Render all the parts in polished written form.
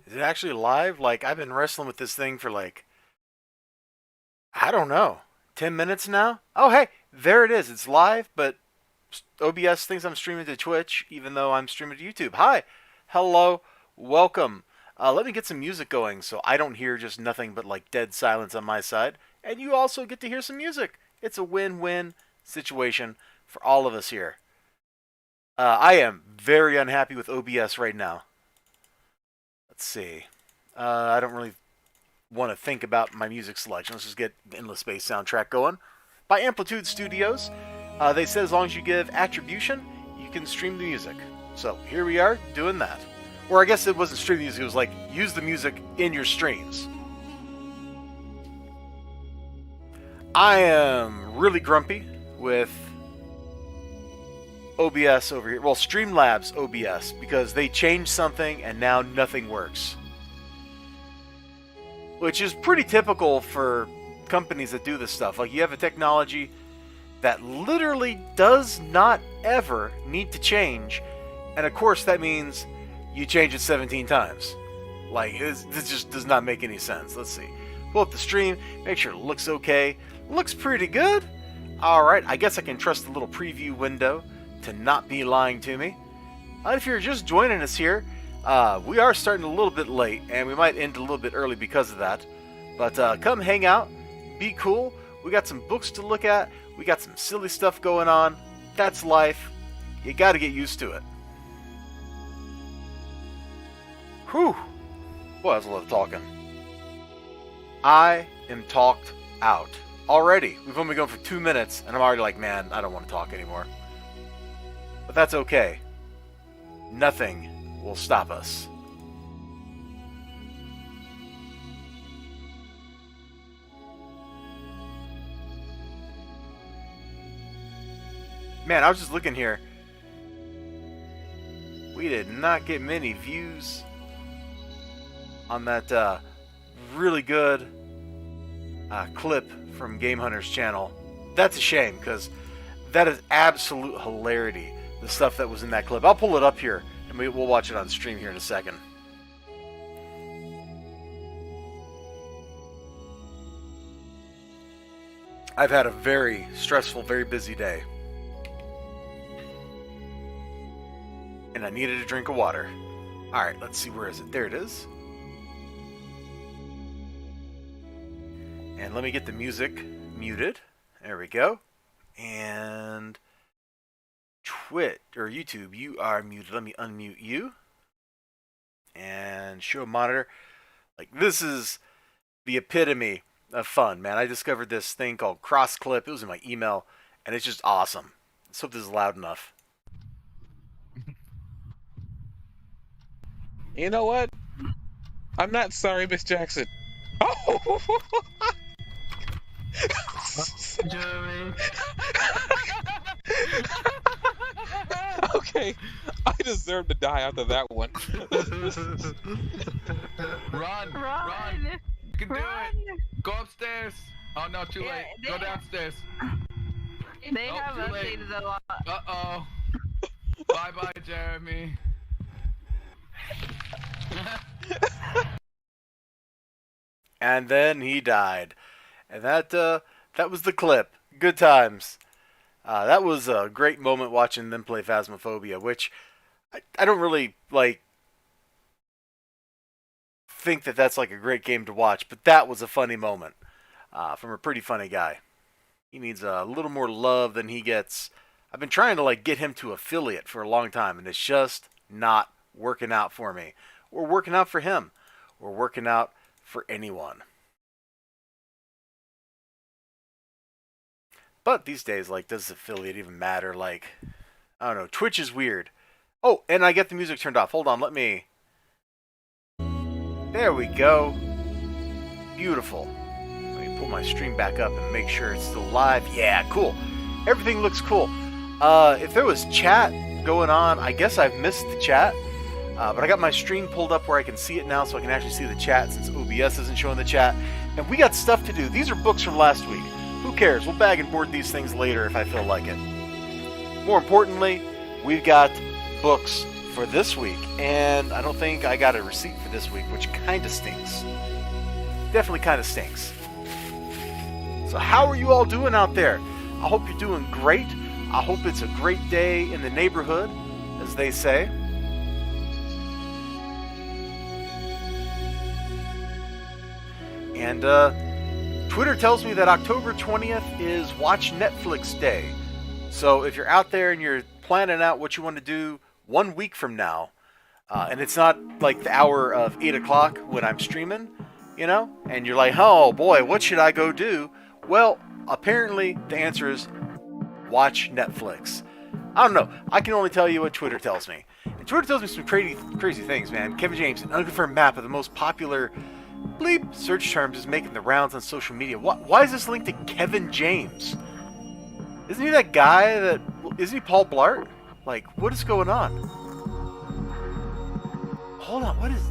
Is it actually live? Like, I've been wrestling with this thing for like, I don't know, 10 minutes now? Oh, hey, there it is. It's live, but OBS thinks I'm streaming to Twitch, even though I'm streaming to YouTube. Hi, hello, welcome. Let me get some music going so I don't hear just nothing but like dead silence on my side. And you also get to hear some music. It's a win-win situation for all of us here. I am very unhappy with OBS right now. Let's see. I don't really want to think about my music selection. Let's just get Endless Space soundtrack going. By Amplitude Studios, they said as long as you give attribution, you can stream the music. So here we are doing that. Or I guess it wasn't stream music, it was like use the music in your streams. I am really grumpy with OBS over here. Well, Streamlabs OBS, because they changed something and now nothing works. Which is pretty typical for companies that do this stuff. Like, you have a technology that literally does not ever need to change. And of course that means you change it 17 times. Like, this just does not make any sense. Let's see. Pull up the stream, make sure it looks okay. Looks pretty good. Alright, I guess I can trust the little preview window to not be lying to me. If you're just joining us here, we are starting a little bit late, and we might end a little bit early because of that. But come hang out, be cool. We got some books to look at. We got some silly stuff going on. That's life. You got to get used to it. Whew. Boy, that was a lot of talking. I am talked out. Already. We've only been going for 2 minutes, and I'm already like, man, I don't want to talk anymore. But that's okay. Nothing will stop us. Man, I was just looking here. We did not get many views on that really good clip from Game Hunter's channel. That's a shame, because that is absolute hilarity, the stuff that was in that clip. I'll pull it up here, and we'll watch it on stream here in a second. I've had a very stressful, very busy day. And I needed a drink of water. Alright, let's see, where is it? There it is. And let me get the music muted. There we go. And Twitch or YouTube, you are muted. Let me unmute you. And show monitor. Like, this is the epitome of fun, man. I discovered this thing called Cross Clip. It was in my email, and it's just awesome. Let's hope this is loud enough. You know what? I'm not sorry, Miss Jackson. Oh! Jeremy. Okay, I deserve to die after that one. Run! You can do it! Go upstairs! Oh no, too late. Go downstairs. They have too late. updated a lot. Uh-oh. Bye-bye, Jeremy. And then he died. And that was the clip. Good times. That was a great moment watching them play Phasmophobia, which I don't really, like, think that that's, like, a great game to watch, but that was a funny moment from a pretty funny guy. He needs a little more love than he gets. I've been trying to, like, get him to affiliate for a long time, and it's just not working out for me. Or working out for him. Or working out for anyone. But these days, like, does affiliate even matter? Like, I don't know. Twitch is weird. Oh, and I get the music turned off. Hold on, let me... There we go. Beautiful. Let me pull my stream back up and make sure it's still live. Yeah, cool. Everything looks cool. If there was chat going on, I guess I've missed the chat. But I got my stream pulled up where I can see it now, so I can actually see the chat since OBS isn't showing the chat. And we got stuff to do. These are books from last week. Who cares? We'll bag and board these things later if I feel like it. More importantly, we've got books for this week, and I don't think I got a receipt for this week, which kind of stinks. Definitely kind of stinks. So how are you all doing out there? I hope you're doing great. I hope it's a great day in the neighborhood, as they say. And Twitter tells me that October 20th is Watch Netflix Day. So if you're out there and you're planning out what you want to do 1 week from now, and it's not like the hour of 8 o'clock when I'm streaming, you know, and you're like, oh boy, what should I go do? Well, apparently the answer is watch Netflix. I don't know. I can only tell you what Twitter tells me. And Twitter tells me some crazy things, man. Kevin James, an unconfirmed map of the most popular bleep search terms is making the rounds on social media. Why is this linked to Kevin James? Isn't he that guy that... Isn't he Paul Blart? Like, what is going on? Hold on, what is...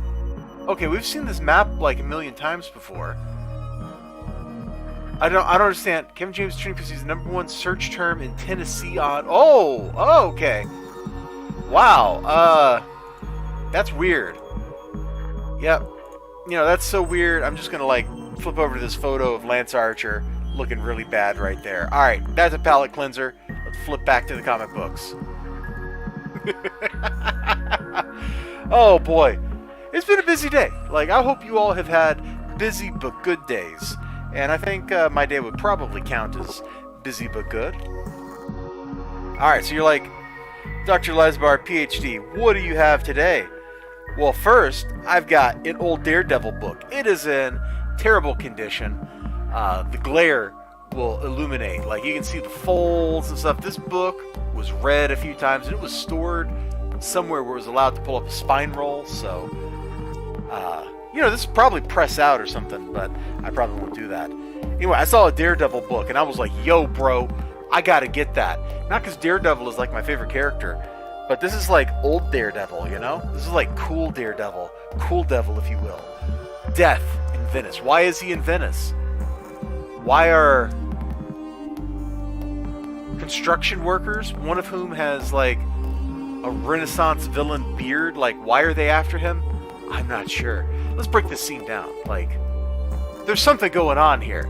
Okay, we've seen this map like a million times before. I don't understand. Kevin James training because he's the #1 search term in Tennessee on... Oh, okay. Wow, that's weird. Yep. You know, that's so weird. I'm just gonna, like, flip over to this photo of Lance Archer looking really bad right there. Alright, that's a palate cleanser. Let's flip back to the comic books. Oh, boy. It's been a busy day. Like, I hope you all have had busy but good days. And I think my day would probably count as busy but good. Alright, so you're like, Dr. Elizibar, PhD, what do you have today? Well, first, I've got an old Daredevil book. It is in terrible condition. The glare will illuminate. Like, you can see the folds and stuff. This book was read a few times, and it was stored somewhere where it was allowed to pull up a spine roll. So, you know, this is probably press out or something, but I probably won't do that. Anyway, I saw a Daredevil book, and I was like, yo, bro, I gotta get that. Not because Daredevil is, like, my favorite character, but this is like old Daredevil, you know? This is like cool Daredevil. Cool Devil, if you will. Death in Venice. Why is he in Venice? Why are construction workers, one of whom has like a Renaissance villain beard, like why are they after him? I'm not sure. Let's break this scene down. Like, there's something going on here.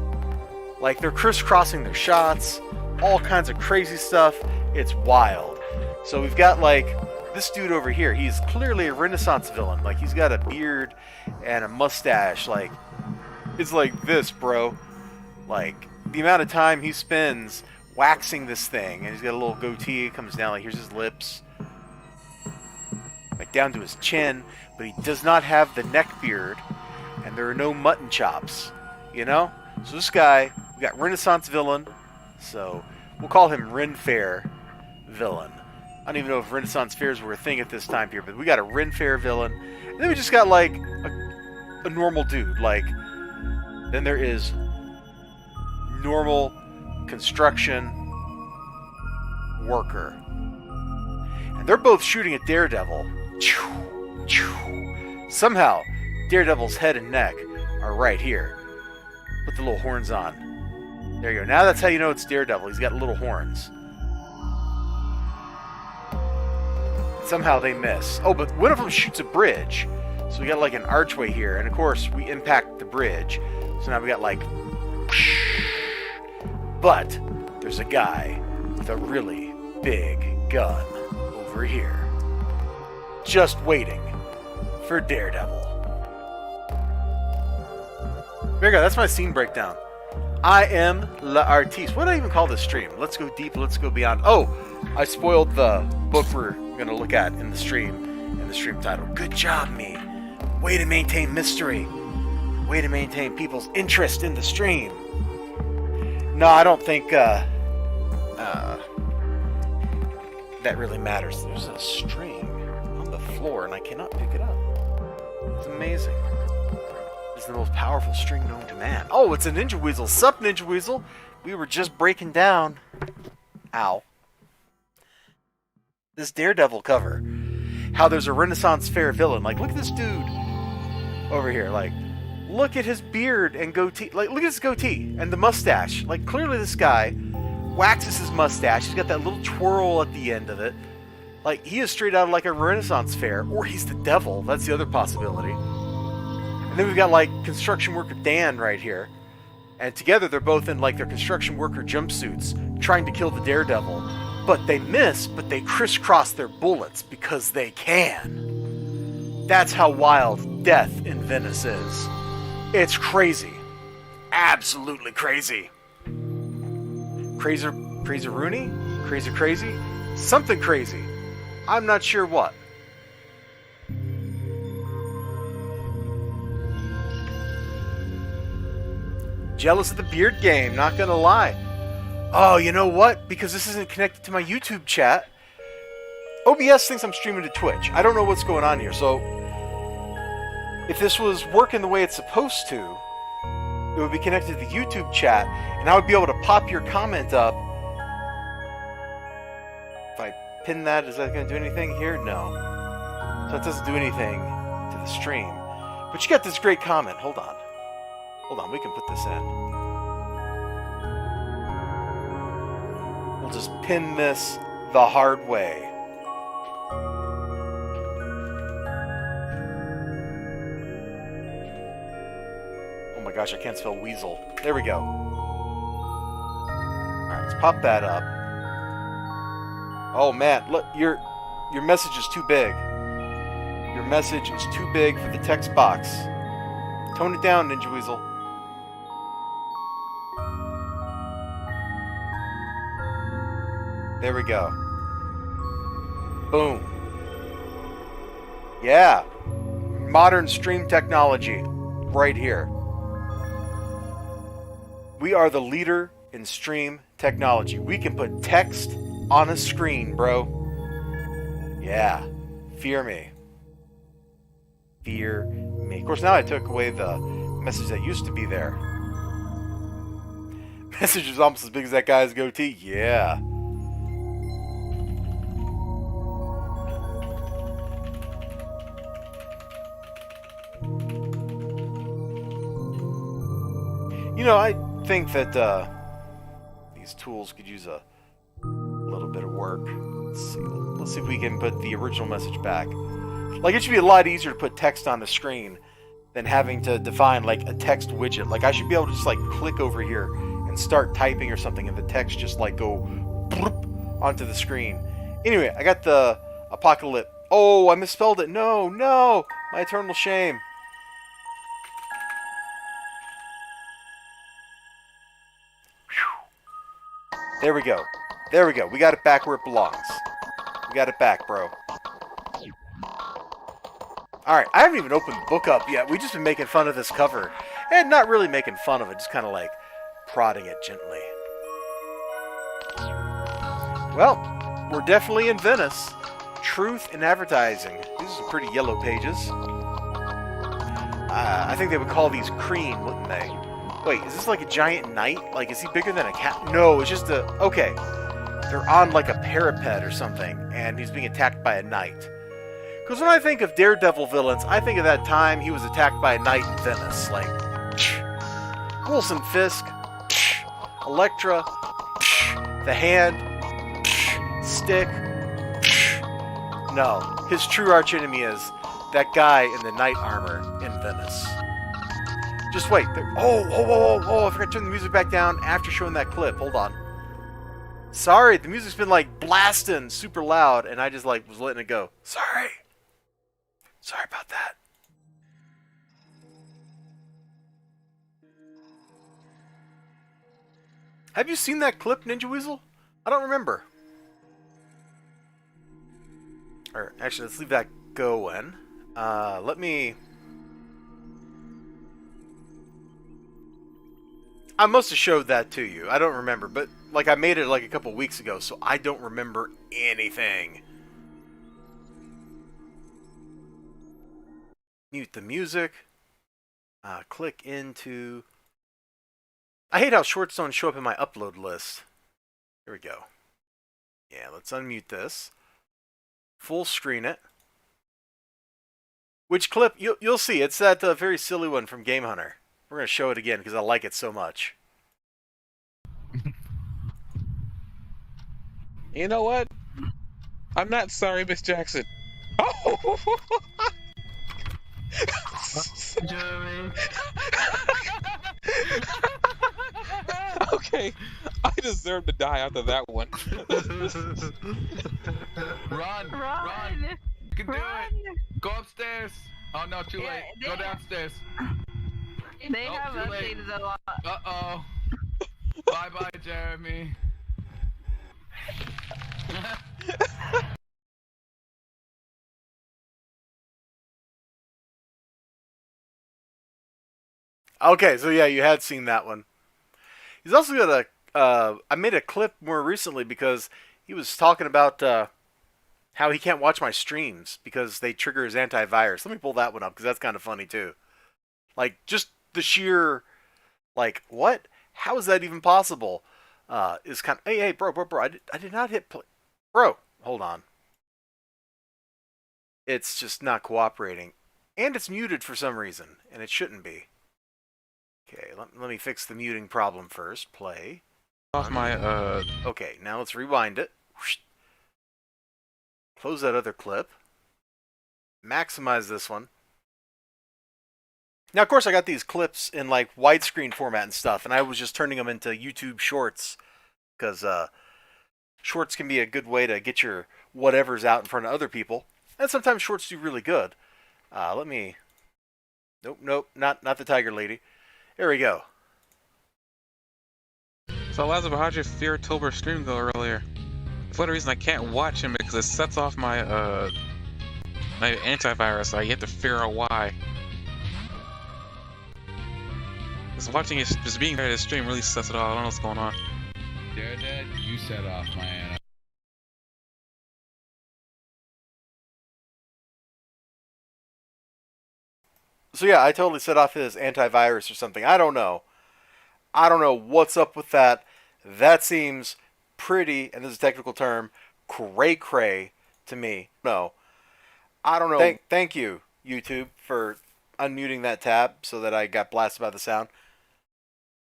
Like, they're crisscrossing their shots, all kinds of crazy stuff. It's wild. So we've got, like, this dude over here. He's clearly a Renaissance villain. Like, he's got a beard and a mustache. Like, it's like this, bro. Like, the amount of time he spends waxing this thing. And he's got a little goatee. It comes down, like, here's his lips. Like, down to his chin. But he does not have the neck beard. And there are no mutton chops. You know? So this guy, we got Renaissance villain. So, we'll call him Ren Fair villain. I don't even know if Renaissance fairs were a thing at this time period, but we got a Ren Fair villain. And then we just got, like, a normal dude. Like, then there is normal construction worker. And they're both shooting at Daredevil. Somehow, Daredevil's head and neck are right here. Put the little horns on. There you go. Now that's how you know it's Daredevil. He's got little horns. Somehow they miss. Oh, but one of them shoots a bridge. So we got like an archway here. And of course, we impact the bridge. So now we got like... But there's a guy with a really big gun over here. Just waiting for Daredevil. There you go. That's my scene breakdown. I am l'artiste. What do I even call this stream? Let's go deep. Let's go beyond. Oh, I spoiled the book we're going to look at in the stream title. Good job, me. Way to maintain mystery. Way to maintain people's interest in the stream. No, I don't think that really matters. There's a string on the floor and I cannot pick it up. It's amazing. It's the most powerful string known to man. Oh, it's a Ninja Weasel. Sup, Ninja Weasel? We were just breaking down. Ow. This Daredevil cover. How there's a Renaissance fair villain. Like, look at this dude over here. Like, look at his beard and goatee. Like, look at his goatee and the mustache. Like, clearly this guy waxes his mustache. He's got that little twirl at the end of it. Like, he is straight out of like a Renaissance fair, or he's the devil. That's the other possibility. And then we've got like construction worker Dan right here. And together they're both in like their construction worker jumpsuits trying to kill the daredevil. But they miss, but they crisscross their bullets because they can. That's how wild death in Venice is. It's crazy. Absolutely crazy. Crazy Rooney? Crazy? Something crazy. I'm not sure what. Jealous of the beard game, not gonna lie. Oh, you know what? Because this isn't connected to my YouTube chat, OBS thinks I'm streaming to Twitch. I don't know what's going on here, so if this was working the way it's supposed to, it would be connected to the YouTube chat, and I would be able to pop your comment up. If I pin that, is that going to do anything here? No. So it doesn't do anything to the stream. But you got this great comment. Hold on. Hold on, we can put this in. We'll just pin this the hard way. Oh my gosh, I can't spell weasel. There we go. Alright, let's pop that up. Oh man, look, your message is too big. Your message is too big for the text box. Tone it down, Ninja Weasel. There we go. Boom. Yeah. Modern stream technology. Right here. We are the leader in stream technology. We can put text on a screen, bro. Yeah. Fear me. Fear me. Of course, now I took away the message that used to be there. Message is almost as big as that guy's goatee. Yeah. You know, I think that these tools could use a little bit of work. Let's see if we can put the original message back. Like, it should be a lot easier to put text on the screen than having to define, like, a text widget. Like, I should be able to just, like, click over here and start typing or something, and the text just, like, go bloop onto the screen. Anyway, I got the apocalypse. Oh, I misspelled it. No, no! My eternal shame. There we go. There we go. We got it back where it belongs. We got it back, bro. Alright, I haven't even opened the book up yet. We've just been making fun of this cover. And not really making fun of it, just kind of like prodding it gently. Well, we're definitely in Venice. Truth in advertising. These are some pretty yellow pages. I think they would call these cream, wouldn't they? Wait, is this like a giant knight? Like, is he bigger than a cat? No, it's just a... Okay. They're on like a parapet or something, and he's being attacked by a knight. Because when I think of Daredevil villains, I think of that time he was attacked by a knight in Venice. Like, Wilson Fisk, Elektra, the Hand, Stick. No, his true archenemy is that guy in the knight armor in Venice. Just wait. Oh, I forgot to turn the music back down after showing that clip. Hold on. Sorry, the music's been like blasting super loud, and I just like was letting it go. Sorry. Sorry about that. Have you seen that clip, Ninja Weasel? I don't remember. Or actually, let's leave that going. Let me... I must have showed that to you. I don't remember, but like I made it like a couple weeks ago, so I don't remember anything. Mute the music. Click into... I hate how shorts don't show up in my upload list. Here we go. Yeah, let's unmute this. Full screen it. Which clip? You'll see. It's that very silly one from Game Hunter. We're going to show it again because I like it so much. You know what? I'm not sorry, Miss Jackson. Oh! Jeremy. Okay, I deserve to die after that one. Run! Run! You can do Run! it! Go upstairs! Oh no, too Yeah, late. they- Go downstairs. They Oh, have too late. updated a lot. Uh-oh. Bye-bye, Jeremy. Okay, so yeah, you had seen that one. He's also got a. I made a clip more recently because he was talking about how he can't watch my streams because they trigger his antivirus. Let me pull that one up because that's kind of funny too. Like just the sheer, like what? How is that even possible? Is kind of hey bro. I did not hit play. Bro, hold on. It's just not cooperating, and it's muted for some reason, and it shouldn't be. Okay, let me fix the muting problem first. Play. Off my, Okay, now let's rewind it. Close that other clip. Maximize this one. Now, of course, I got these clips in like widescreen format and stuff, and I was just turning them into YouTube Shorts because Shorts can be a good way to get your whatevers out in front of other people, and sometimes Shorts do really good. Let me. Nope, not the Tiger Lady. There we go. So Elizibar, how'd your Fear-Tober stream go earlier? For whatever reason, I can't watch him because it sets off my, my antivirus, so I get to figure out why. Just watching it, just being there at his stream really sets it off. I don't know what's going on. Dad, you set off my anna. So yeah, I totally set off his antivirus or something. I don't know. I don't know what's up with that. That seems pretty, and this is a technical term, cray-cray to me. No. I don't know. Thank you, YouTube, for unmuting that tab so that I got blasted by the sound.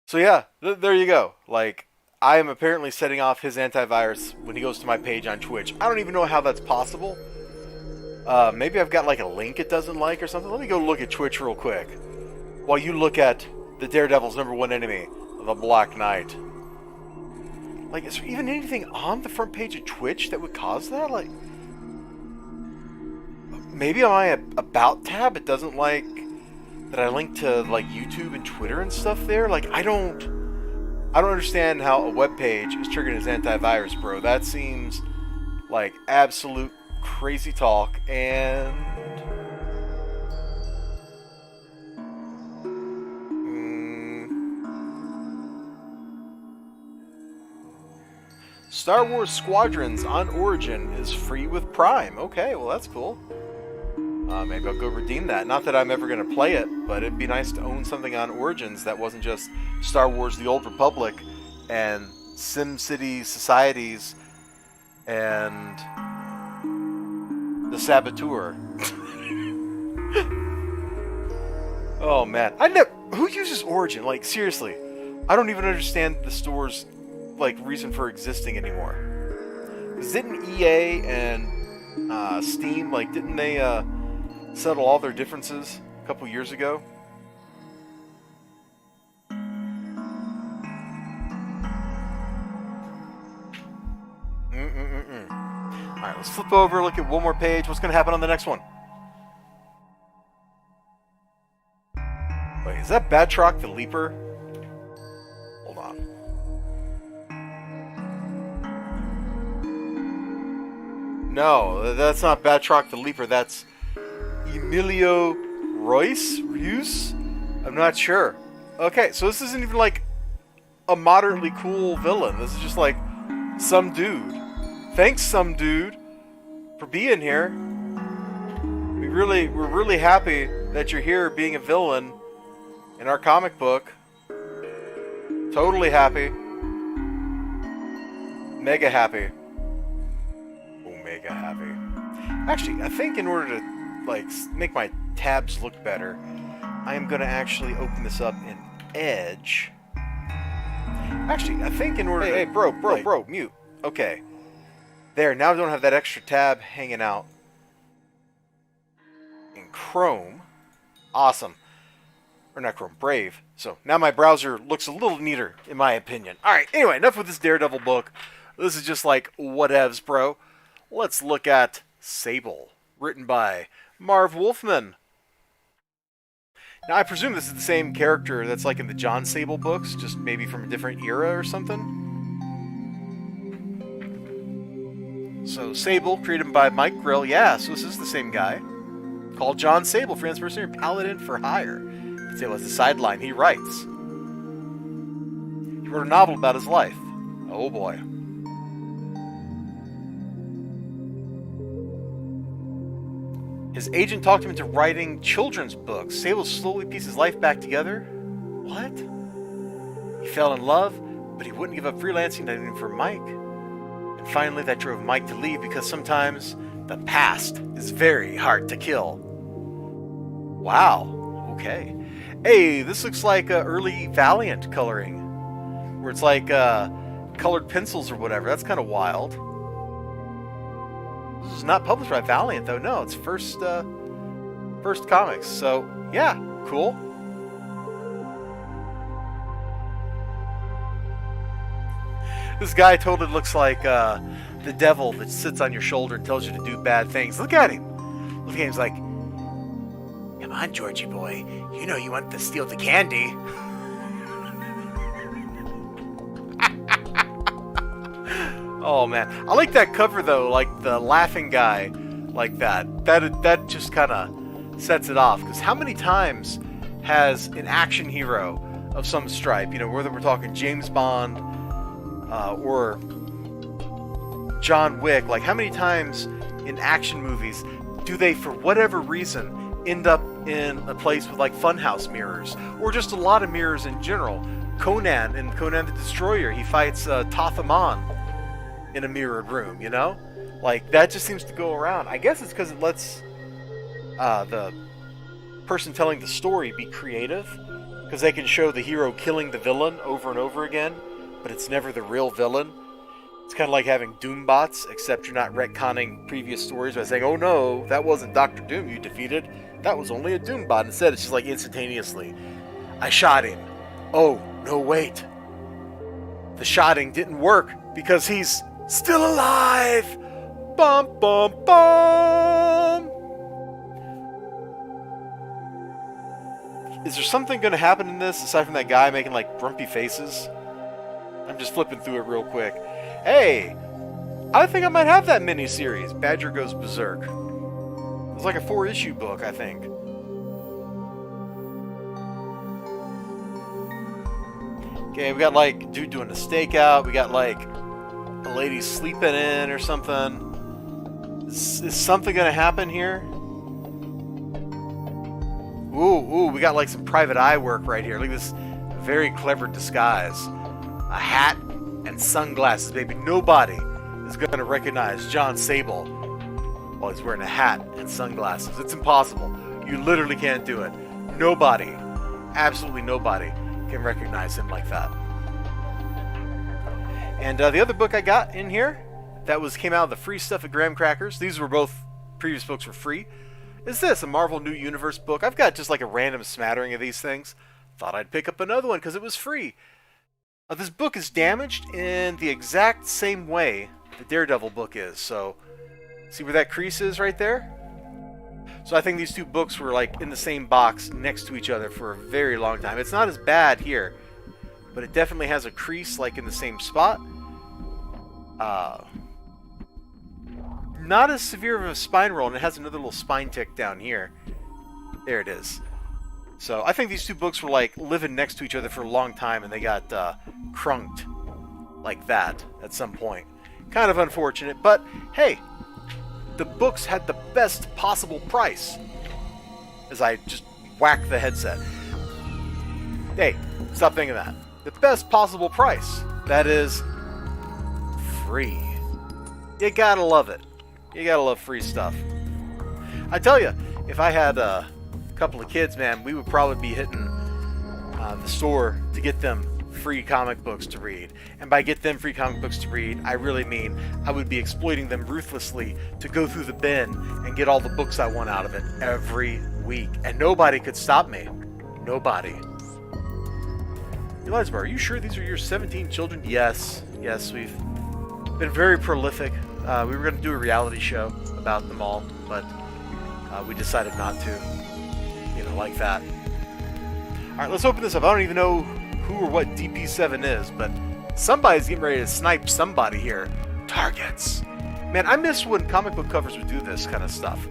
So yeah, there you go. Like, I am apparently setting off his antivirus when he goes to my page on Twitch. I don't even know how that's possible. Maybe I've got like a link it doesn't like or something. Let me go look at Twitch real quick. While you look at the Daredevil's #1 enemy, the Black Knight. Like, is there even anything on the front page of Twitch that would cause that? Like, maybe on my About tab, it doesn't like that I link to like YouTube and Twitter and stuff there. Like, I don't understand how a web page is triggering his antivirus, bro. That seems like absolute crazy talk. And Star Wars Squadrons on Origin is free with Prime. Okay, well that's cool. Maybe I'll go redeem that. Not that I'm ever going to play it, but it'd be nice to own something on Origins that wasn't just Star Wars The Old Republic and SimCity Societies and The Saboteur. Oh man, who uses Origin? Like seriously, I don't even understand the store's like reason for existing anymore. 'Cause didn't EA and Steam didn't they settle all their differences a couple years ago? Alright, let's flip over, look at one more page. What's going to happen on the next one? Wait, is that Batroc the Leaper? Hold on. No, that's not Batroc the Leaper. That's Emilio Royce? I'm not sure. Okay, so this isn't even like a moderately cool villain. This is just like some dude. Thanks, some dude, for being here. We're really happy that you're here being a villain in our comic book. Totally happy. Mega happy. Omega happy. Actually, I think in order to make my tabs look better, I am gonna actually open this up in Edge. Actually, I think in order to... Hey, bro, mute. Okay. There, now I don't have that extra tab hanging out in Chrome. Awesome. Or not Chrome, Brave. So now my browser looks a little neater, in my opinion. Alright, anyway, enough with this Daredevil book. This is just like whatevs, bro. Let's look at Sable, written by Marv Wolfman. Now, I presume this is the same character that's like in the John Sable books, just maybe from a different era or something. So, Sable, created by Mike Grill. Yeah, so this is the same guy. Called John Sable, freelance mercenary paladin for hire. Sable has the sideline. He writes. He wrote a novel about his life. Oh boy. His agent talked him into writing children's books. Sable slowly pieced his life back together. What? He fell in love, but he wouldn't give up freelancing, not even for Mike. And finally, that drove Mike to leave because sometimes the past is very hard to kill. Wow. Okay. Hey, this looks like early Valiant coloring, where it's like colored pencils or whatever. That's kind of wild. This is not published by Valiant, though. No, it's first comics. So, yeah, cool. This guy totally looks like the devil that sits on your shoulder and tells you to do bad things. Look at him. Look at him. He's like, come on, Georgie boy. You know you want to steal the candy. Oh, man. I like that cover, though. Like the laughing guy like that. That just kind of sets it off. Because how many times has an action hero of some stripe, you know, whether we're talking James Bond or John Wick, like how many times in action movies do they, for whatever reason, end up in a place with like funhouse mirrors, or just a lot of mirrors in general? Conan, in Conan the Destroyer, he fights Tathaman in a mirrored room, you know? Like, that just seems to go around. I guess it's because it lets the person telling the story be creative, because they can show the hero killing the villain over and over again, but it's never the real villain. It's kind of like having Doombots, except you're not retconning previous stories by saying, oh no, that wasn't Dr. Doom you defeated, that was only a Doombot. Instead, it's just like instantaneously, I shot him. Oh, no, wait. The shotting didn't work because he's still alive! Bum, bum, bum! Is there something going to happen in this, aside from that guy making, like, grumpy faces? I'm just flipping through it real quick. Hey! I think I might have that mini-series, Badger Goes Berserk. It's like a 4-issue book, I think. Okay, we got, like, dude doing a stakeout. We got, like, a lady sleeping in or something. Is something going to happen here? Ooh, we got like some private eye work right here. Look at this very clever disguise. A hat and sunglasses, baby. Nobody is going to recognize John Sable while he's wearing a hat and sunglasses. It's impossible. You literally can't do it. Nobody, absolutely nobody, can recognize him like that. And the other book I got in here that came out of the free stuff at Graham Crackers. These were both previous books for free. Is this a Marvel New Universe book? I've got just like a random smattering of these things. Thought I'd pick up another one because it was free. This book is damaged in the exact same way the Daredevil book is. So, see where that crease is right there? So I think these two books were like in the same box next to each other for a very long time. It's not as bad here, but it definitely has a crease like in the same spot. Not as severe of a spine roll, and it has another little spine tick down here. There it is. So I think these two books were like living next to each other for a long time, and they got crunked like that at some point. Kind of unfortunate, but hey, the books had the best possible price. As I just whack the headset. Hey, stop thinking that. The best possible price. That is free. You gotta love it. You gotta love free stuff. I tell you, if I had a couple of kids, man, we would probably be hitting the store to get them free comic books to read. And by get them free comic books to read, I really mean I would be exploiting them ruthlessly to go through the bin and get all the books I want out of it every week. And nobody could stop me. Nobody. Elizibar, are you sure these are your 17 children? Yes. Yes, we've been very prolific. We were going to do a reality show about them all, but we decided not to. You know, like that. Alright, let's open this up. I don't even know who or what DP7 is, but somebody's getting ready to snipe somebody here. Targets. Man, I miss when comic book covers would do this kind of stuff.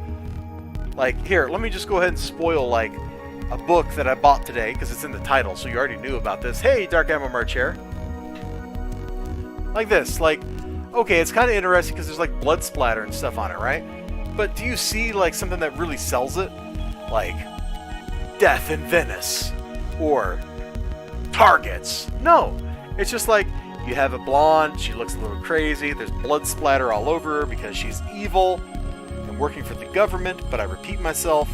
Like, here, let me just go ahead and spoil, like, a book that I bought today, because it's in the title, so you already knew about this. Hey, Dark Ammo March here. Like this. Like, okay, it's kind of interesting because there's, like, blood splatter and stuff on it, right? But do you see, like, something that really sells it? Like, Death in Venice. Or Targets. No. It's just like, you have a blonde, she looks a little crazy, there's blood splatter all over her because she's evil and working for the government, but I repeat myself.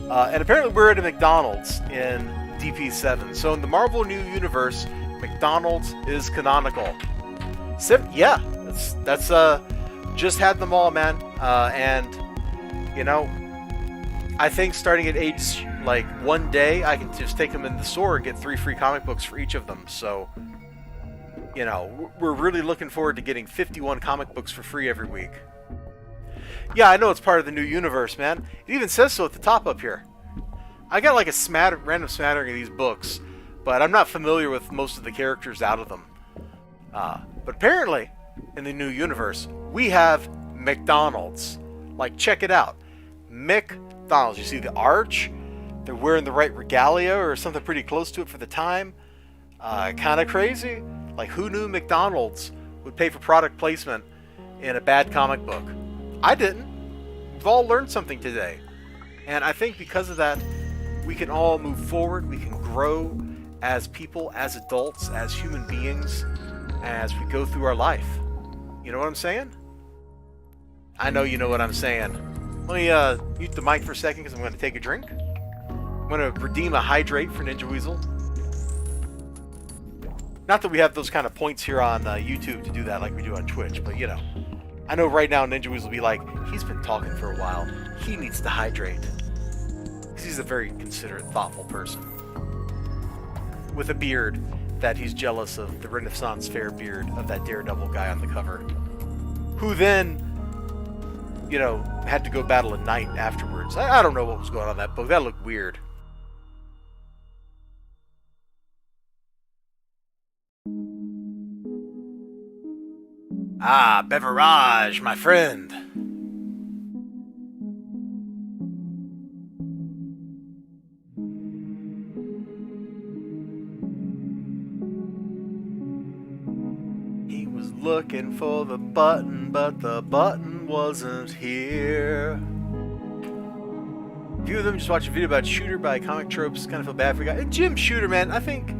And apparently we're at a McDonald's in DP7. So in the Marvel New Universe, McDonald's is canonical. Yeah, that's just had them all, man. And, you know, I think starting at age, like, 1 day, I can just take them in the store and get 3 free comic books for each of them. So, you know, we're really looking forward to getting 51 comic books for free every week. Yeah, I know it's part of the new universe, man. It even says so at the top up here. I got like a random smattering of these books, but I'm not familiar with most of the characters out of them. But apparently, in the new universe, we have McDonald's. Like, check it out. McDonald's. You see the arch? They're wearing the right regalia or something pretty close to it for the time. Kind of crazy. Like, who knew McDonald's would pay for product placement in a bad comic book? I didn't. We've all learned something today. And I think because of that, we can all move forward. We can grow as people, as adults, as human beings, as we go through our life. You know what I'm saying? I know you know what I'm saying. Let me mute the mic for a second because I'm going to take a drink. I'm going to redeem a hydrate for Ninja Weasel. Not that we have those kind of points here on YouTube to do that like we do on Twitch, but you know. I know right now Ninja Weasel will be like, he's been talking for a while. He needs to hydrate. Because he's a very considerate, thoughtful person. With a beard that he's jealous of the Renaissance Fair beard of that Daredevil guy on the cover. Who then, you know, had to go battle a knight afterwards. I don't know what was going on in that book. That looked weird. Ah, Beverage, my friend. He was looking for the button, but the button wasn't here. A few of them just watched a video about Shooter by Comic Tropes. Kind of feel bad for the guy. And Jim Shooter, man, I think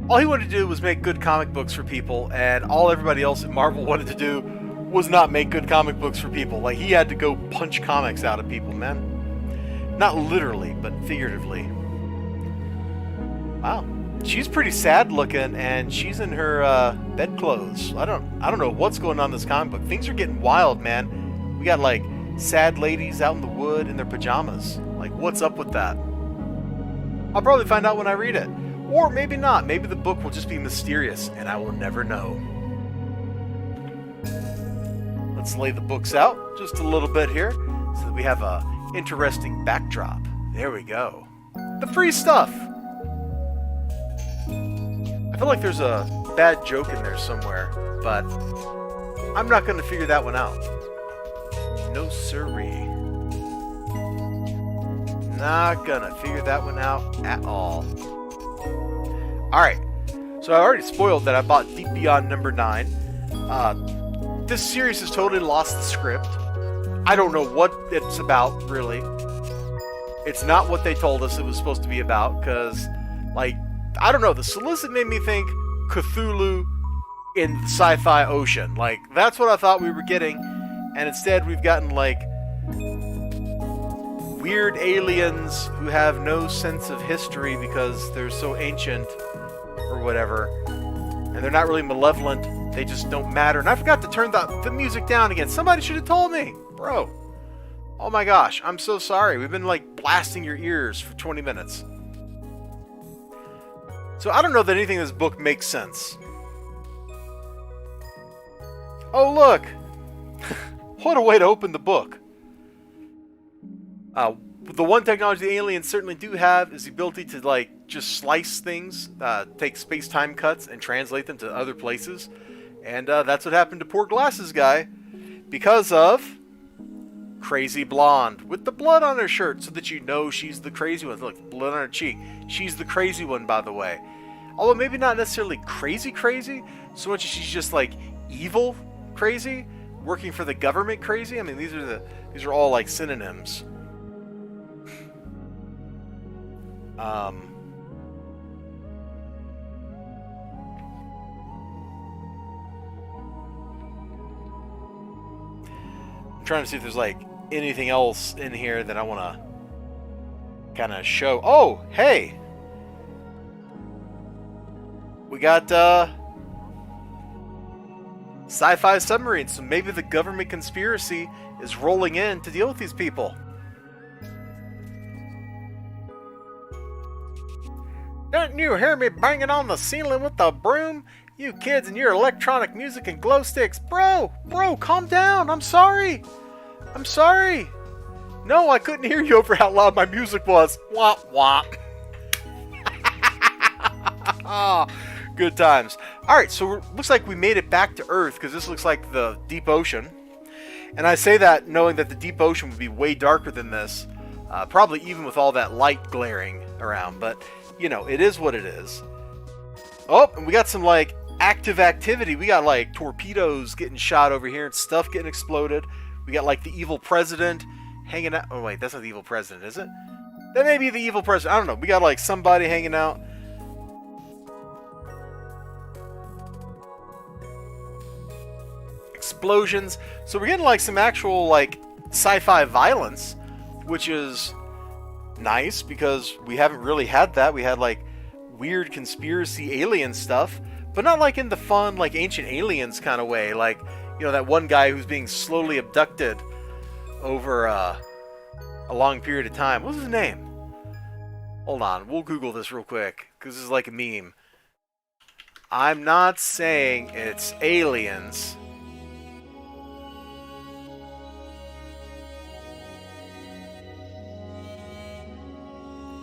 all he wanted to do was make good comic books for people, and all everybody else at Marvel wanted to do was not make good comic books for people. Like, he had to go punch comics out of people, man. Not literally, but figuratively. Wow. She's pretty sad looking, and she's in her bedclothes. I don't know what's going on in this comic book. Things are getting wild, man. We got, like, sad ladies out in the wood in their pajamas. Like, what's up with that? I'll probably find out when I read it. Or maybe not. Maybe the book will just be mysterious, and I will never know. Let's lay the books out just a little bit here, so that we have a interesting backdrop. There we go. The free stuff! I feel like there's a bad joke in there somewhere, but I'm not going to figure that one out. No siree. Not gonna figure that one out at all. Alright, so I already spoiled that I bought Deep Beyond number 9. This series has totally lost the script. I don't know what it's about, really. It's not what they told us it was supposed to be about, because, like, I don't know, the solicit made me think Cthulhu in the sci-fi ocean. Like, that's what I thought we were getting, and instead we've gotten, like, weird aliens who have no sense of history because they're so ancient, or whatever. And they're not really malevolent. They just don't matter. And I forgot to turn the music down again. Somebody should have told me. Bro. Oh my gosh. I'm so sorry. We've been like blasting your ears for 20 minutes. So I don't know that anything in this book makes sense. Oh, look. What a way to open the book. The one technology the aliens certainly do have is the ability to, like, just slice things, take space-time cuts, and translate them to other places. And that's what happened to poor Glasses Guy. Because of Crazy Blonde. With the blood on her shirt, so that you know she's the crazy one. Look, blood on her cheek. She's the crazy one, by the way. Although maybe not necessarily crazy, so much as she's just, like, evil crazy, working for the government crazy. I mean, these are all, like, synonyms. I'm trying to see if there's like anything else in here that I want to kind of show. Oh, hey! We got sci-fi submarines, so maybe the government conspiracy is rolling in to deal with these people. Don't you hear me banging on the ceiling with the broom? You kids and your electronic music and glow sticks. Bro, calm down. I'm sorry. No, I couldn't hear you over how loud my music was. Womp womp. Good times. Alright, so looks like we made it back to Earth, because this looks like the deep ocean. And I say that knowing that the deep ocean would be way darker than this. Probably even with all that light glaring around, but you know, it is what it is. Oh, and we got some, like, active activity. We got, like, torpedoes getting shot over here and stuff getting exploded. We got, like, the evil president hanging out. Oh, wait, that's not the evil president, is it? That may be the evil president. I don't know. We got, like, somebody hanging out. Explosions. So we're getting, like, some actual, like, sci-fi violence, which is nice, because we haven't really had that. We had, like, weird conspiracy alien stuff, but not like in the fun, like, Ancient Aliens kind of way. Like, you know, that one guy who's being slowly abducted over a long period of time. What's his name? Hold on, we'll Google this real quick, because this is like a meme. I'm not saying it's aliens.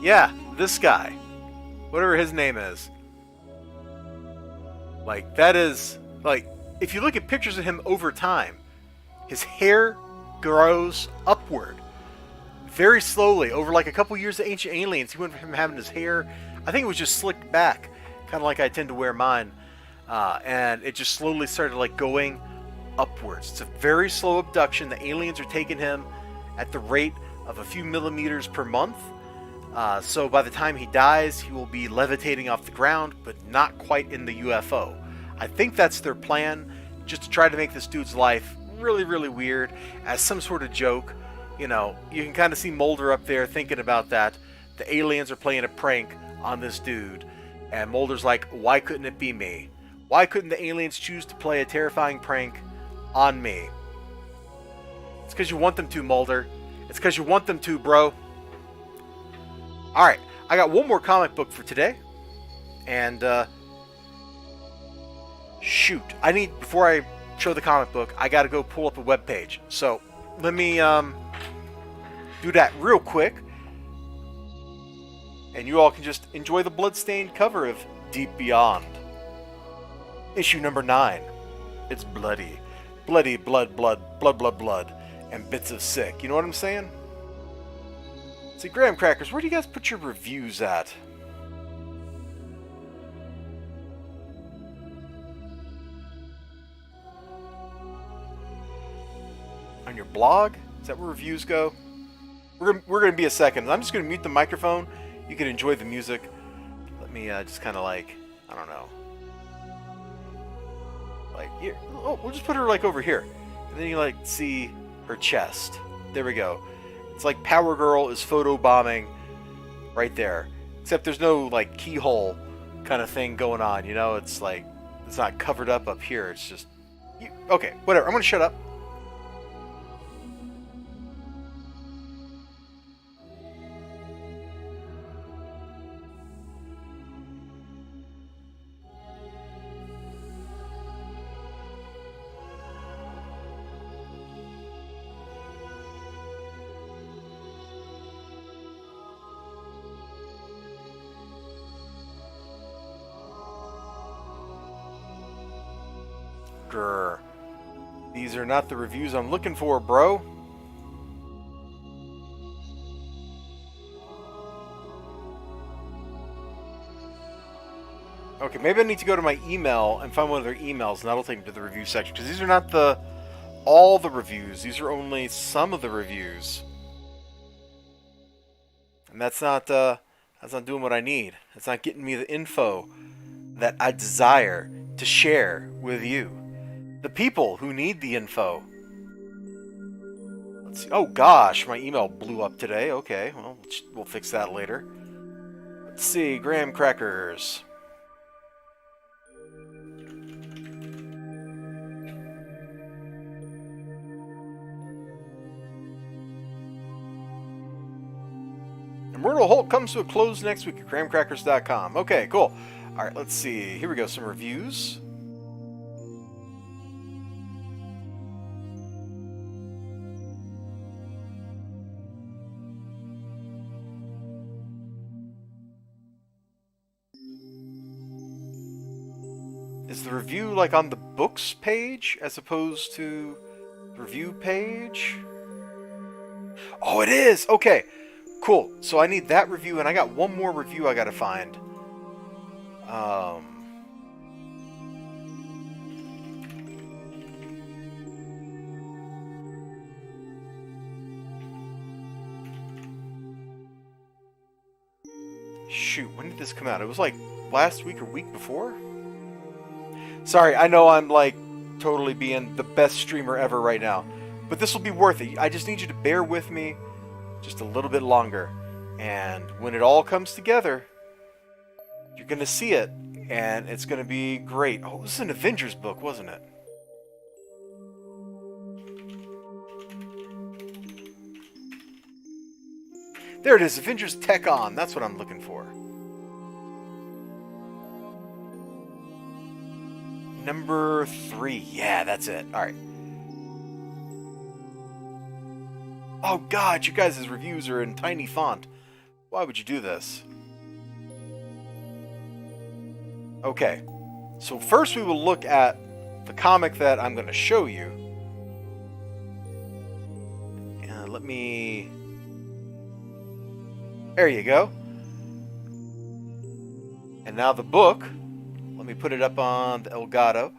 Yeah, this guy. Whatever his name is. Like, that is... Like, if you look at pictures of him over time, his hair grows upward. Very slowly. Over, like, a couple years of Ancient Aliens, he went from him having his hair... I think it was just slicked back. Kind of like I tend to wear mine. And it just slowly started, like, going upwards. It's a very slow abduction. The aliens are taking him at the rate of a few millimeters per month. So by the time he dies, he will be levitating off the ground, but not quite in the UFO. I think that's their plan, just to try to make this dude's life really, really weird, as some sort of joke. You know, you can kind of see Mulder up there thinking about that. The aliens are playing a prank on this dude, and Mulder's like, why couldn't it be me? Why couldn't the aliens choose to play a terrifying prank on me? It's because you want them to, Mulder. It's because you want them to, bro. Alright, I got one more comic book for today. And, shoot. Before I show the comic book, I gotta go pull up a web page. So, let me, do that real quick. And you all can just enjoy the bloodstained cover of Deep Beyond. Issue number 9. It's bloody. Bloody, blood, and bits of sick. You know what I'm saying? See, Graham Crackers, where do you guys put your reviews at? On your blog? Is that where reviews go? We're going to be a second. I'm just going to mute the microphone. You can enjoy the music. Let me just kind of like, I don't know. Like, here. Oh, we'll just put her like over here. And then you like see her chest. There we go. It's like Power Girl is photobombing right there. Except there's no like keyhole kind of thing going on. You know, it's like it's not covered up here. It's just okay. Whatever. I'm gonna shut up. Grr. These are not the reviews I'm looking for, bro. Okay, maybe I need to go to my email and find one of their emails, and that'll take me to the review section. Because these are not all the reviews. These are only some of the reviews, and that's not doing what I need. It's not getting me the info that I desire to share with you, the people who need the info. Let's see. Oh gosh, my email blew up today. Okay, well, we'll fix that later. Let's see, graham crackers. Immortal Hulk comes to a close next week at grahamcrackers.com. Okay, cool. Alright, let's see. Here we go. Some reviews. Is the review like on the books page as opposed to the review page? Oh, it is! Okay. Cool. So I need that review, and I got one more review I gotta find. Shoot, when did this come out? It was like last week or week before? Sorry, I know I'm like totally being the best streamer ever right now, but this will be worth it. I just need you to bear with me just a little bit longer, and when it all comes together, you're gonna see it, and it's gonna be great. Oh, this is an Avengers book, wasn't it? There it is, Avengers Tech On. That's what I'm looking for. Number 3. Yeah, that's it. Alright. Oh god, you guys' reviews are in tiny font. Why would you do this? Okay. So first we will look at the comic that I'm going to show you. And let me... There you go. And now the book. Let me put it up on the Elgato.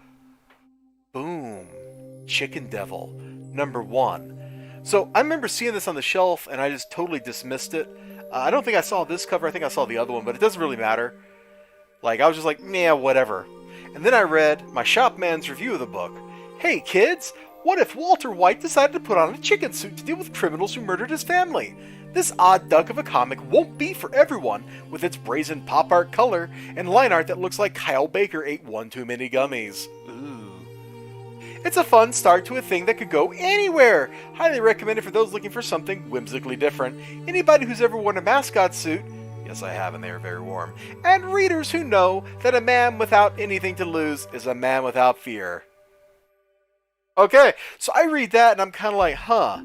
Boom. Chicken Devil. Number 1. So I remember seeing this on the shelf and I just totally dismissed it. I don't think I saw this cover. I think I saw the other one, but it doesn't really matter. Like, I was just like, yeah, whatever. And then I read my shopman's review of the book. Hey kids, what if Walter White decided to put on a chicken suit to deal with criminals who murdered his family? This odd duck of a comic won't be for everyone, with its brazen pop art color and line art that looks like Kyle Baker ate one too many gummies. Ooh. It's a fun start to a thing that could go anywhere. Highly recommended for those looking for something whimsically different. Anybody who's ever worn a mascot suit, yes I have and they are very warm, and readers who know that a man without anything to lose is a man without fear. Okay, so I read that and I'm kind of like, huh.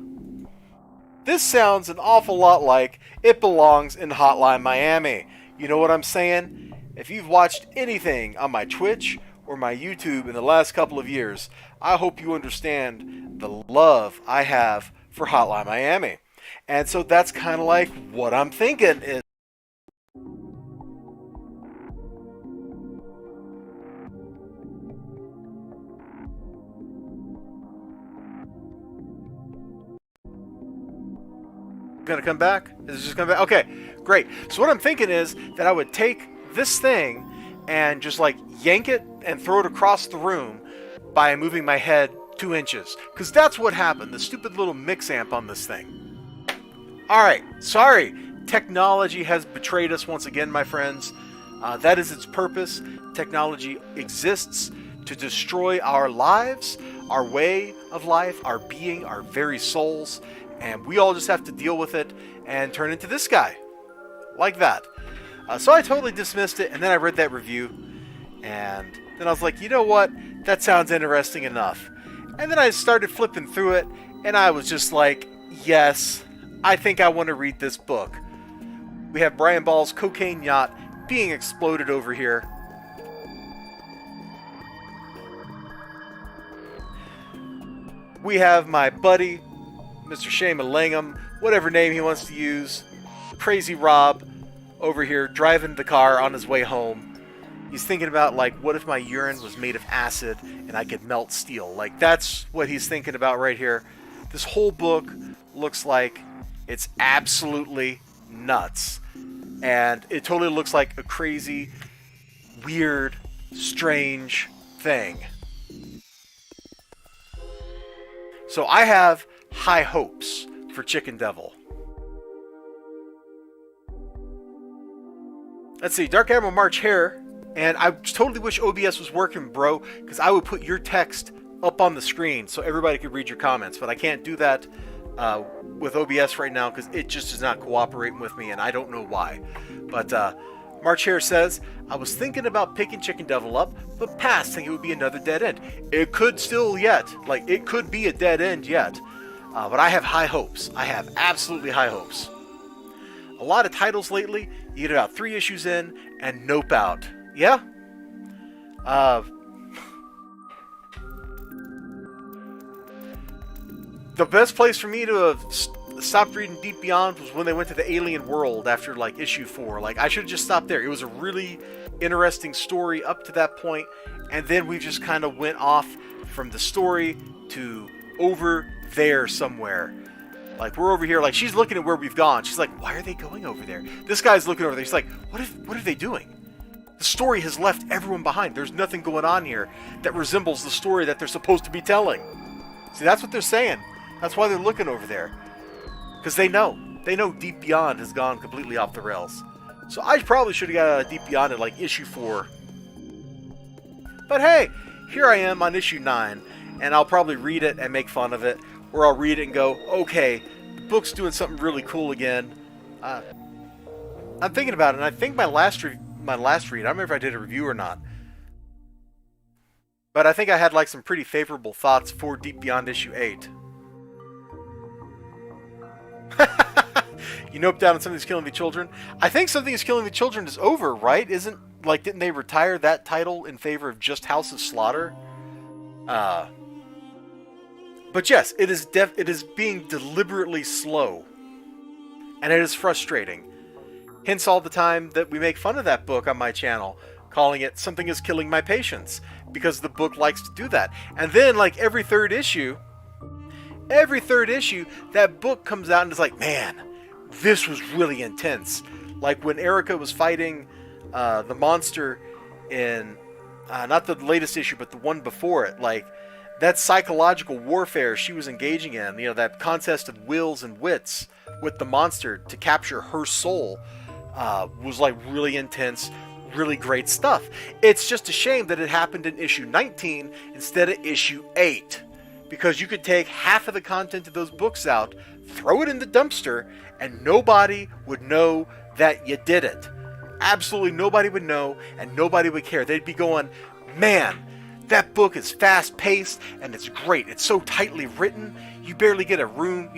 This sounds an awful lot like It Belongs in Hotline Miami. You know what I'm saying? If you've watched anything on my Twitch or my YouTube in the last couple of years, I hope you understand the love I have for Hotline Miami. And so that's kind of like what I'm thinking is... Gonna come back? Is it just coming back? Okay, great. So what I'm thinking is that I would take this thing and just like yank it and throw it across the room by moving my head 2 inches. Because that's what happened. The stupid little mix amp on this thing. Alright, sorry. Technology has betrayed us once again, my friends. That is its purpose. Technology exists to destroy our lives, our way of life, our being, our very souls, and we all just have to deal with it and turn into this guy. Like that. So I totally dismissed it, and then I read that review, and then I was like, you know what? That sounds interesting enough. And then I started flipping through it, and I was just like, yes, I think I want to read this book. We have Brian Ball's cocaine yacht being exploded over here. We have my buddy, Mr. Shaman Langham, whatever name he wants to use, Crazy Rob, over here driving the car on his way home. He's thinking about, like, what if my urine was made of acid and I could melt steel? Like, that's what he's thinking about right here. This whole book looks like it's absolutely nuts. And it totally looks like a crazy, weird, strange thing. So I have high hopes for Chicken Devil. Let's see, Dark Admiral March Hare, and I totally wish OBS was working, bro, because I would put your text up on the screen so everybody could read your comments, but I can't do that with OBS right now because it just is not cooperating with me, and I don't know why. But March Hare says, I was thinking about picking Chicken Devil up, but passed, thinking it would be another dead end. It could still yet, like, it could be a dead end yet, but I have high hopes. I have absolutely high hopes. A lot of titles lately, you get about 3 issues in and nope out. Yeah? The best place for me to have stopped reading Deep Beyond was when they went to the alien world after, like, issue 4. Like, I should have just stopped there. It was a really interesting story up to that point, and then we just kind of went off from the story to over there somewhere. Like, we're over here, like, she's looking at where we've gone. She's like, why are they going over there? This guy's looking over there. He's like, what are they doing? The story has left everyone behind. There's nothing going on here that resembles the story that they're supposed to be telling. See, that's what they're saying. That's why they're looking over there. Because they know. They know Deep Beyond has gone completely off the rails. So I probably should have got out of Deep Beyond at, like, issue 4. But hey, here I am on issue 9. And I'll probably read it and make fun of it. Or I'll read it and go, okay, the book's doing something really cool again. I'm thinking about it, and I think my last read, I don't remember if I did a review or not. But I think I had, like, some pretty favorable thoughts for Deep Beyond issue 8. You nope down on Something's Killing the Children. I think Something is Killing the Children is over, right? Didn't they retire that title in favor of just House of Slaughter? But yes, it is being deliberately slow. And it is frustrating. Hence all the time that we make fun of that book on my channel, calling it Something is Killing My Patience, because the book likes to do that. And then, like, every third issue, that book comes out and is like, man, this was really intense. Like when Erica was fighting the monster in, not the latest issue, but the one before it, like, that psychological warfare she was engaging in, you know, that contest of wills and wits with the monster to capture her soul, was, like, really intense, really great stuff. It's just a shame that it happened in issue 19 instead of issue 8. Because you could take half of the content of those books out, throw it in the dumpster, and nobody would know that you did it. Absolutely nobody would know, and nobody would care. They'd be going, man, that book is fast-paced, and it's great. It's so tightly written, you barely get room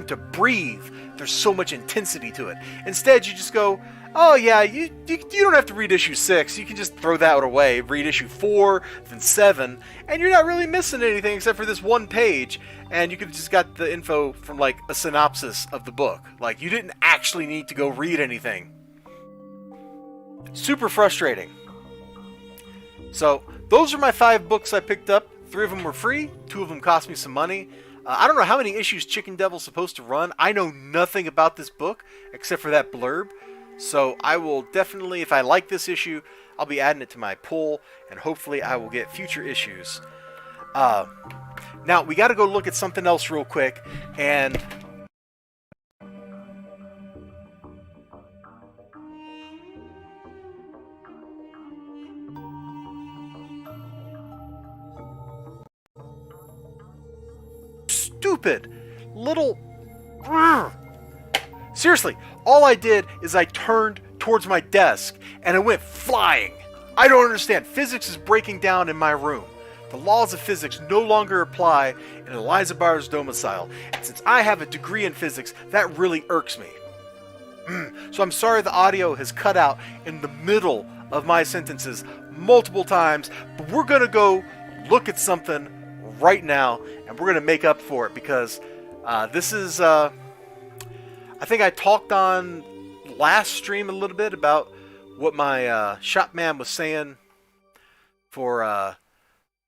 to breathe. There's so much intensity to it. Instead, you just go, oh yeah, you don't have to read issue 6. You can just throw that away. Read issue 4, then 7, and you're not really missing anything except for this one page. And you could have just got the info from, like, a synopsis of the book. Like, you didn't actually need to go read anything. Super frustrating. So, those are my 5 books I picked up. 3 of them were free. 2 of them cost me some money. I don't know how many issues Chicken Devil's supposed to run. I know nothing about this book except for that blurb. So I will definitely, if I like this issue, I'll be adding it to my pull, and hopefully I will get future issues. Now, we got to go look at something else real quick, and stupid little... Seriously, all I did is I turned towards my desk and it went flying. I don't understand. Physics is breaking down in my room. The laws of physics no longer apply in Elizibar's domicile. And since I have a degree in physics, that really irks me. So I'm sorry the audio has cut out in the middle of my sentences multiple times, but we're going to go look at something right now and we're going to make up for it because this is... I think I talked on last stream a little bit about what my shop man was saying for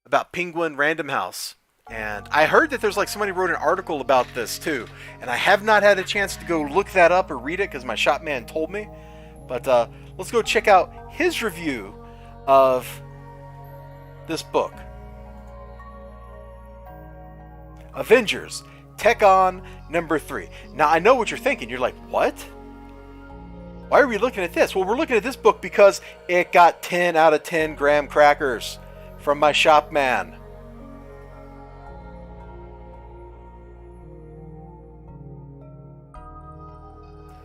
about Penguin Random House, and I heard that there's like somebody wrote an article about this too, and I have not had a chance to go look that up or read it because my shop man told me. But let's go check out his review of this book, Avengers Tech On #3. Now, I know what you're thinking. You're like, what? Why are we looking at this? Well, we're looking at this book because it got 10 out of 10 graham crackers from my shop man.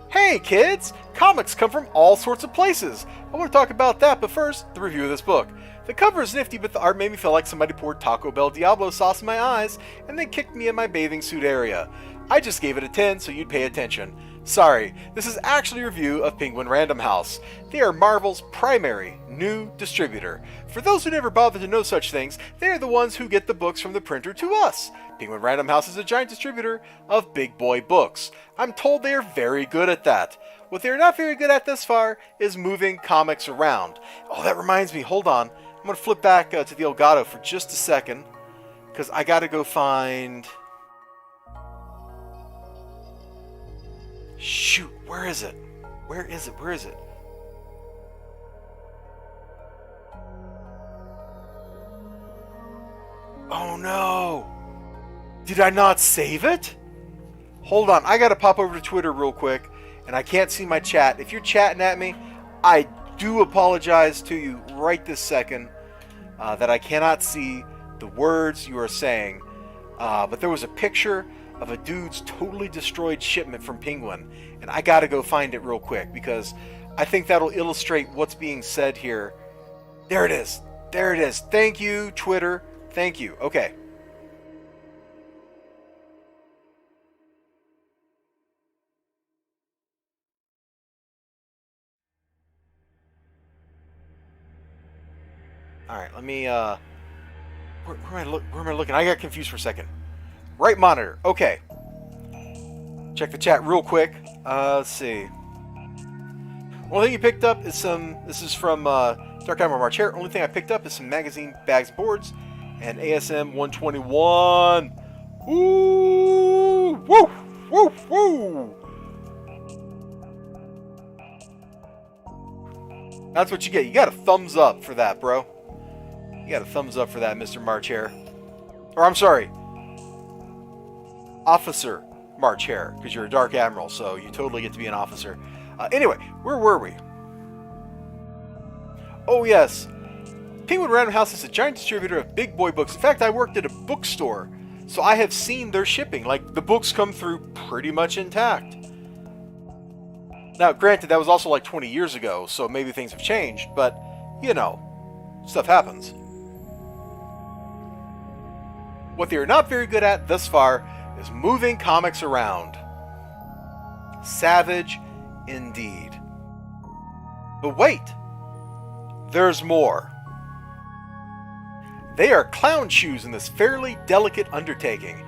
Hey, kids! Comics come from all sorts of places. I want to talk about that, but first, the review of this book. The cover is nifty, but the art made me feel like somebody poured Taco Bell Diablo sauce in my eyes and then kicked me in my bathing suit area. I just gave it a 10 so you'd pay attention. Sorry, this is actually a review of Penguin Random House. They are Marvel's primary new distributor. For those who never bothered to know such things, they are the ones who get the books from the printer to us. Penguin Random House is a giant distributor of big boy books. I'm told they are very good at that. What they are not very good at thus far is moving comics around. Oh, that reminds me, hold on. I'm going to flip back to the Elgato for just a second, because I got to go find... Shoot, where is it? Where is it? Where is it? Oh no! Did I not save it? Hold on, I gotta pop over to Twitter real quick, and I can't see my chat. If you're chatting at me, I do apologize to you right this second that I cannot see the words you are saying. But there was a picture of a dude's totally destroyed shipment from Penguin, and I gotta go find it real quick because I think that'll illustrate what's being said here. There it is. There it is. Thank you, Twitter. Thank you. Okay. Alright, let me, where am I looking? I got confused for a second. Right monitor. Okay. Check the chat real quick. Let's see. Only thing you picked up is some, this is from Dark Hammer March here. Only thing I picked up is some magazine bags and boards and ASM 121. Ooh! Woo! Woo! Woo! That's what you get. You got a thumbs up for that, bro. You got a thumbs up for that, Mr. March Hare. Or, I'm sorry. Officer March Hare, because you're a Dark Admiral, so you totally get to be an officer. Anyway, where were we? Oh, yes. Penguin Random House is a giant distributor of big boy books. In fact, I worked at a bookstore, so I have seen their shipping. Like, the books come through pretty much intact. Now, granted, that was also like 20 years ago, so maybe things have changed, but, you know, stuff happens. What they are not very good at thus far is moving comics around. Savage indeed. But wait, there's more. They are clown shoes in this fairly delicate undertaking.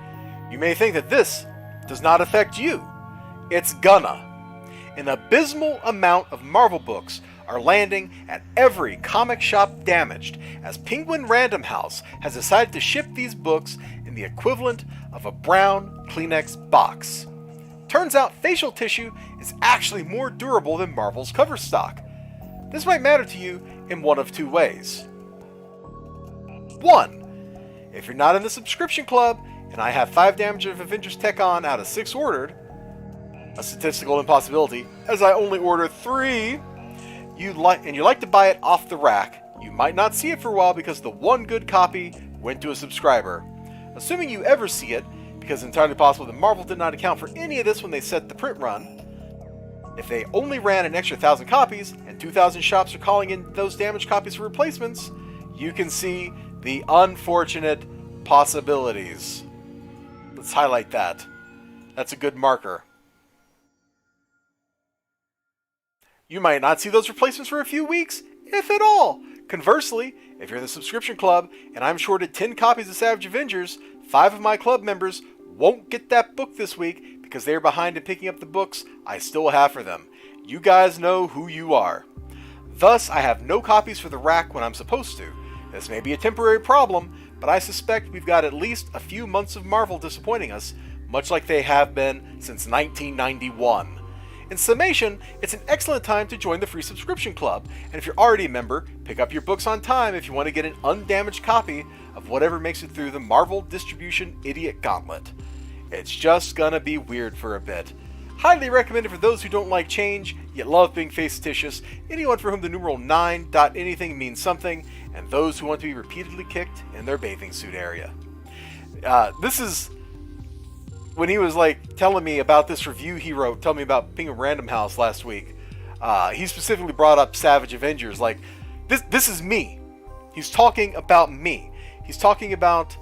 You may think that this does not affect you. It's gonna. An abysmal amount of Marvel books are landing at every comic shop damaged, as Penguin Random House has decided to ship these books in the equivalent of a brown Kleenex box. Turns out facial tissue is actually more durable than Marvel's cover stock. This might matter to you in one of two ways. 1. If you're not in the subscription club, and I have 5 damage of Avengers Tech On out of 6 ordered, a statistical impossibility, as I only order 3, you like to buy it off the rack, you might not see it for a while because the one good copy went to a subscriber. Assuming you ever see it, because it's entirely possible that Marvel did not account for any of this when they set the print run. If they only ran an extra 1,000 copies, and 2,000 shops are calling in those damaged copies for replacements, you can see the unfortunate possibilities. Let's highlight that. That's a good marker. You might not see those replacements for a few weeks, if at all. Conversely, if you're in the subscription club and I'm shorted 10 copies of Savage Avengers, 5 of my club members won't get that book this week because they're behind in picking up the books I still have for them. You guys know who you are. Thus, I have no copies for the rack when I'm supposed to. This may be a temporary problem, but I suspect we've got at least a few months of Marvel disappointing us, much like they have been since 1991. In summation, it's an excellent time to join the free subscription club, and if you're already a member, pick up your books on time if you want to get an undamaged copy of whatever makes it through the Marvel Distribution Idiot Gauntlet. It's just gonna be weird for a bit. Highly recommended for those who don't like change, yet love being facetious, anyone for whom the numeral 9 dot anything means something, and those who want to be repeatedly kicked in their bathing suit area. This is when he was like telling me about this review he wrote, telling me about Penguin Random House last week. He specifically brought up Savage Avengers. Like, this is me. He's talking about me. He's talking about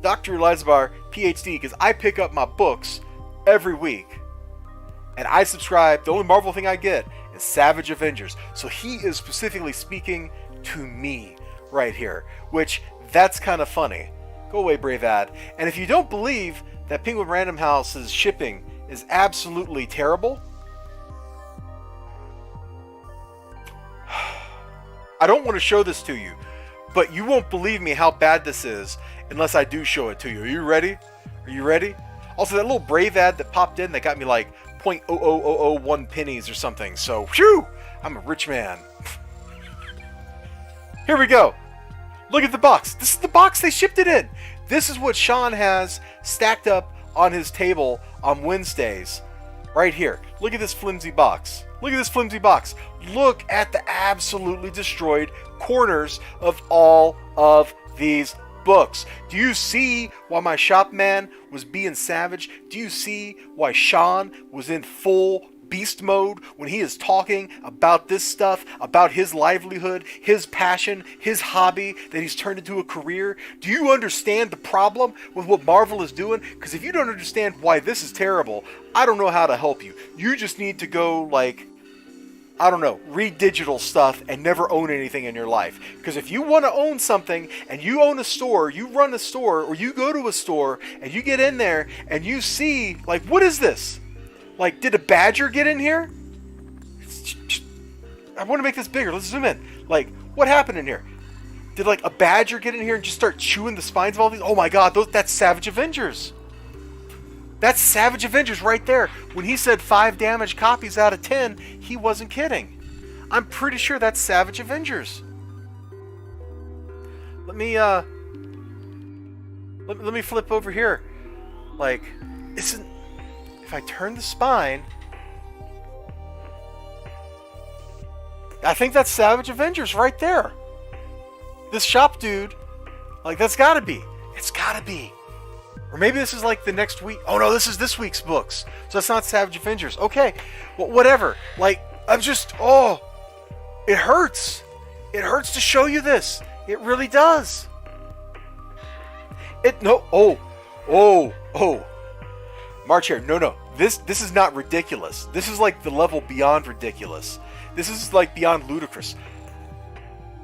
Dr. Elizibar, PhD, because I pick up my books every week. And I subscribe. The only Marvel thing I get is Savage Avengers. So he is specifically speaking to me right here, which that's kind of funny. Go away, brave ad. And if you don't believe that Penguin Random House's shipping is absolutely terrible, I don't want to show this to you, but you won't believe me how bad this is unless I do show it to you. Are you ready? Are you ready? Also, that little Brave ad that popped in that got me like 0.00001 pennies or something. So, whew, I'm a rich man. Here we go. Look at the box. This is the box they shipped it in. This is what Sean has stacked up on his table on Wednesdays. Right here. Look at this flimsy box. Look at this flimsy box. Look at the absolutely destroyed corners of all of these books. Do you see why my shop man was being savage? Do you see why Sean was in full beast mode when he is talking about this stuff, about his livelihood, his passion, his hobby that he's turned into a career? Do you understand the problem with what Marvel is doing? Because if you don't understand why this is terrible, I don't know how to help you. You just need to go, like, I don't know, read digital stuff and never own anything in your life. Because if you want to own something and you own a store, you run a store, or you go to a store and you get in there and you see, like, what is this? Like, did a badger get in here? I want to make this bigger. Let's zoom in. Like, what happened in here? Did, like, a badger get in here and just start chewing the spines of all these? Oh my god, that's Savage Avengers. That's Savage Avengers right there. When he said 5 damaged copies out of 10, he wasn't kidding. I'm pretty sure that's Savage Avengers. Let me flip over here. Like, if I turn the spine, I think that's Savage Avengers right there. This shop dude, like, that's gotta be. It's gotta be. Or maybe this is like the next week. Oh no, this is this week's books. So that's not Savage Avengers. Okay, well, whatever. Like, I'm just, oh, it hurts. It hurts to show you this. It really does. March here. No. This is not ridiculous. This is like the level beyond ridiculous. This is like beyond ludicrous.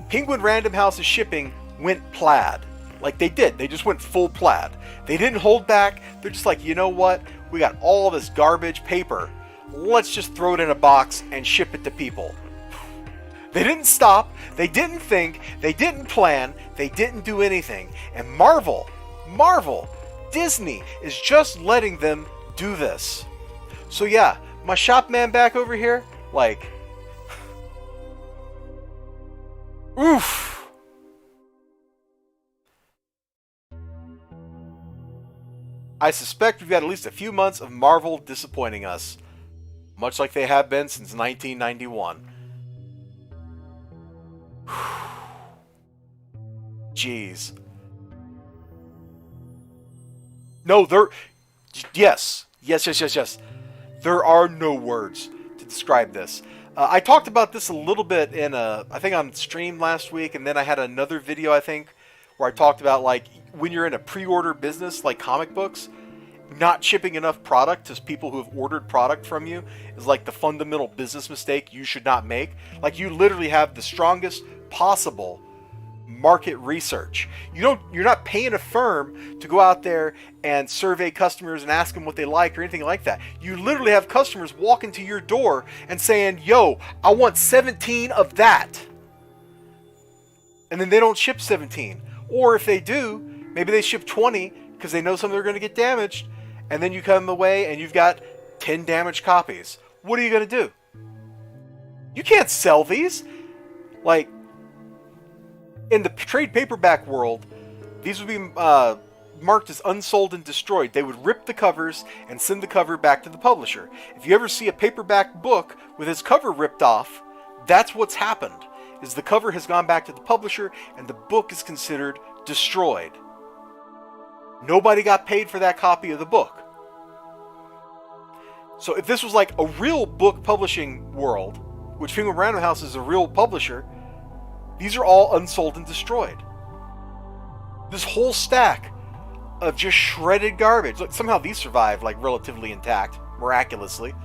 Penguin Random House's shipping went plaid. Like, they did. They just went full plaid. They didn't hold back. They're just like, you know what? We got all this garbage paper. Let's just throw it in a box and ship it to people. They didn't stop. They didn't think. They didn't plan. They didn't do anything. And Marvel, Disney is just letting them do this. So yeah, my shop man back over here, like, oof. I suspect we've got at least a few months of Marvel disappointing us, much like they have been since 1991. Jeez. No, there. Yes. Yes, yes, yes, yes. There are no words to describe this. I talked about this a little bit I think on stream last week, and then I had another video, I think, where I talked about, like, when you're in a pre-order business, like comic books, not shipping enough product to people who have ordered product from you is like the fundamental business mistake you should not make. Like, you literally have the strongest possible market research. You're not paying a firm to go out there and survey customers and ask them what they like or anything like that. You literally have customers walking to your door and saying, "Yo, I want 17 of that." And then they don't ship 17. Or if they do, maybe they ship 20 because they know some are going to get damaged, and then you come away and you've got 10 damaged copies. What are you going to do? You can't sell these. Like, in the trade paperback world, these would be marked as unsold and destroyed. They would rip the covers and send the cover back to the publisher. If you ever see a paperback book with its cover ripped off, that's what's happened. Is the cover has gone back to the publisher and the book is considered destroyed. Nobody got paid for that copy of the book. So if this was like a real book publishing world, which Penguin Random House is a real publisher, these are all unsold and destroyed. This whole stack of just shredded garbage. Like, somehow these survive, like, relatively intact, miraculously.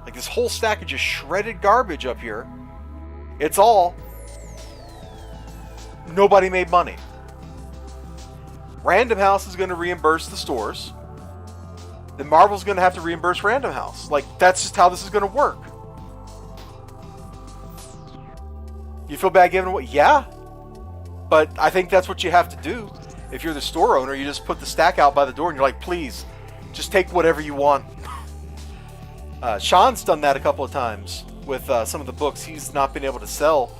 Like, this whole stack of just shredded garbage up here. It's all. Nobody made money. Random House is going to reimburse the stores. Then Marvel's going to have to reimburse Random House. Like, that's just how this is going to work. You feel bad giving away? Yeah. But I think that's what you have to do. If you're the store owner, you just put the stack out by the door and you're like, please, just take whatever you want. Sean's done that a couple of times with some of the books he's not been able to sell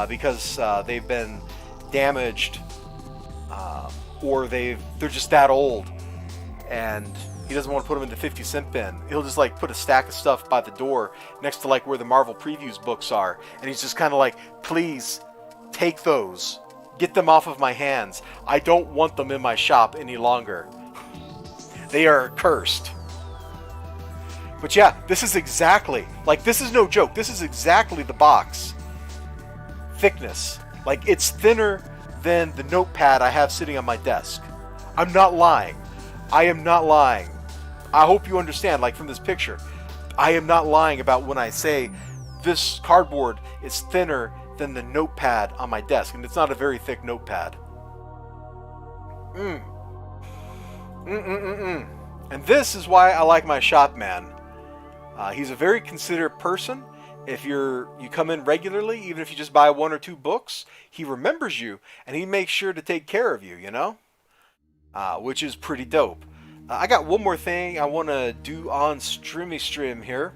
because they've been damaged or they're just that old. And he doesn't want to put them in the 50-cent bin. He'll just, like, put a stack of stuff by the door next to, like, where the Marvel Previews books are. And he's just kind of like, please, take those. Get them off of my hands. I don't want them in my shop any longer. They are cursed. But yeah, this is exactly, like, this is no joke. This is exactly the box thickness. Like, it's thinner than the notepad I have sitting on my desk. I'm not lying. I am not lying. I hope you understand, like, from this picture. I am not lying about when I say this cardboard is thinner than the notepad on my desk. And it's not a very thick notepad. And this is why I like my shop man. He's a very considerate person. If you come in regularly, even if you just buy 1 or 2 books, he remembers you and he makes sure to take care of you, you know? Which is pretty dope. I got one more thing I want to do on Stream here.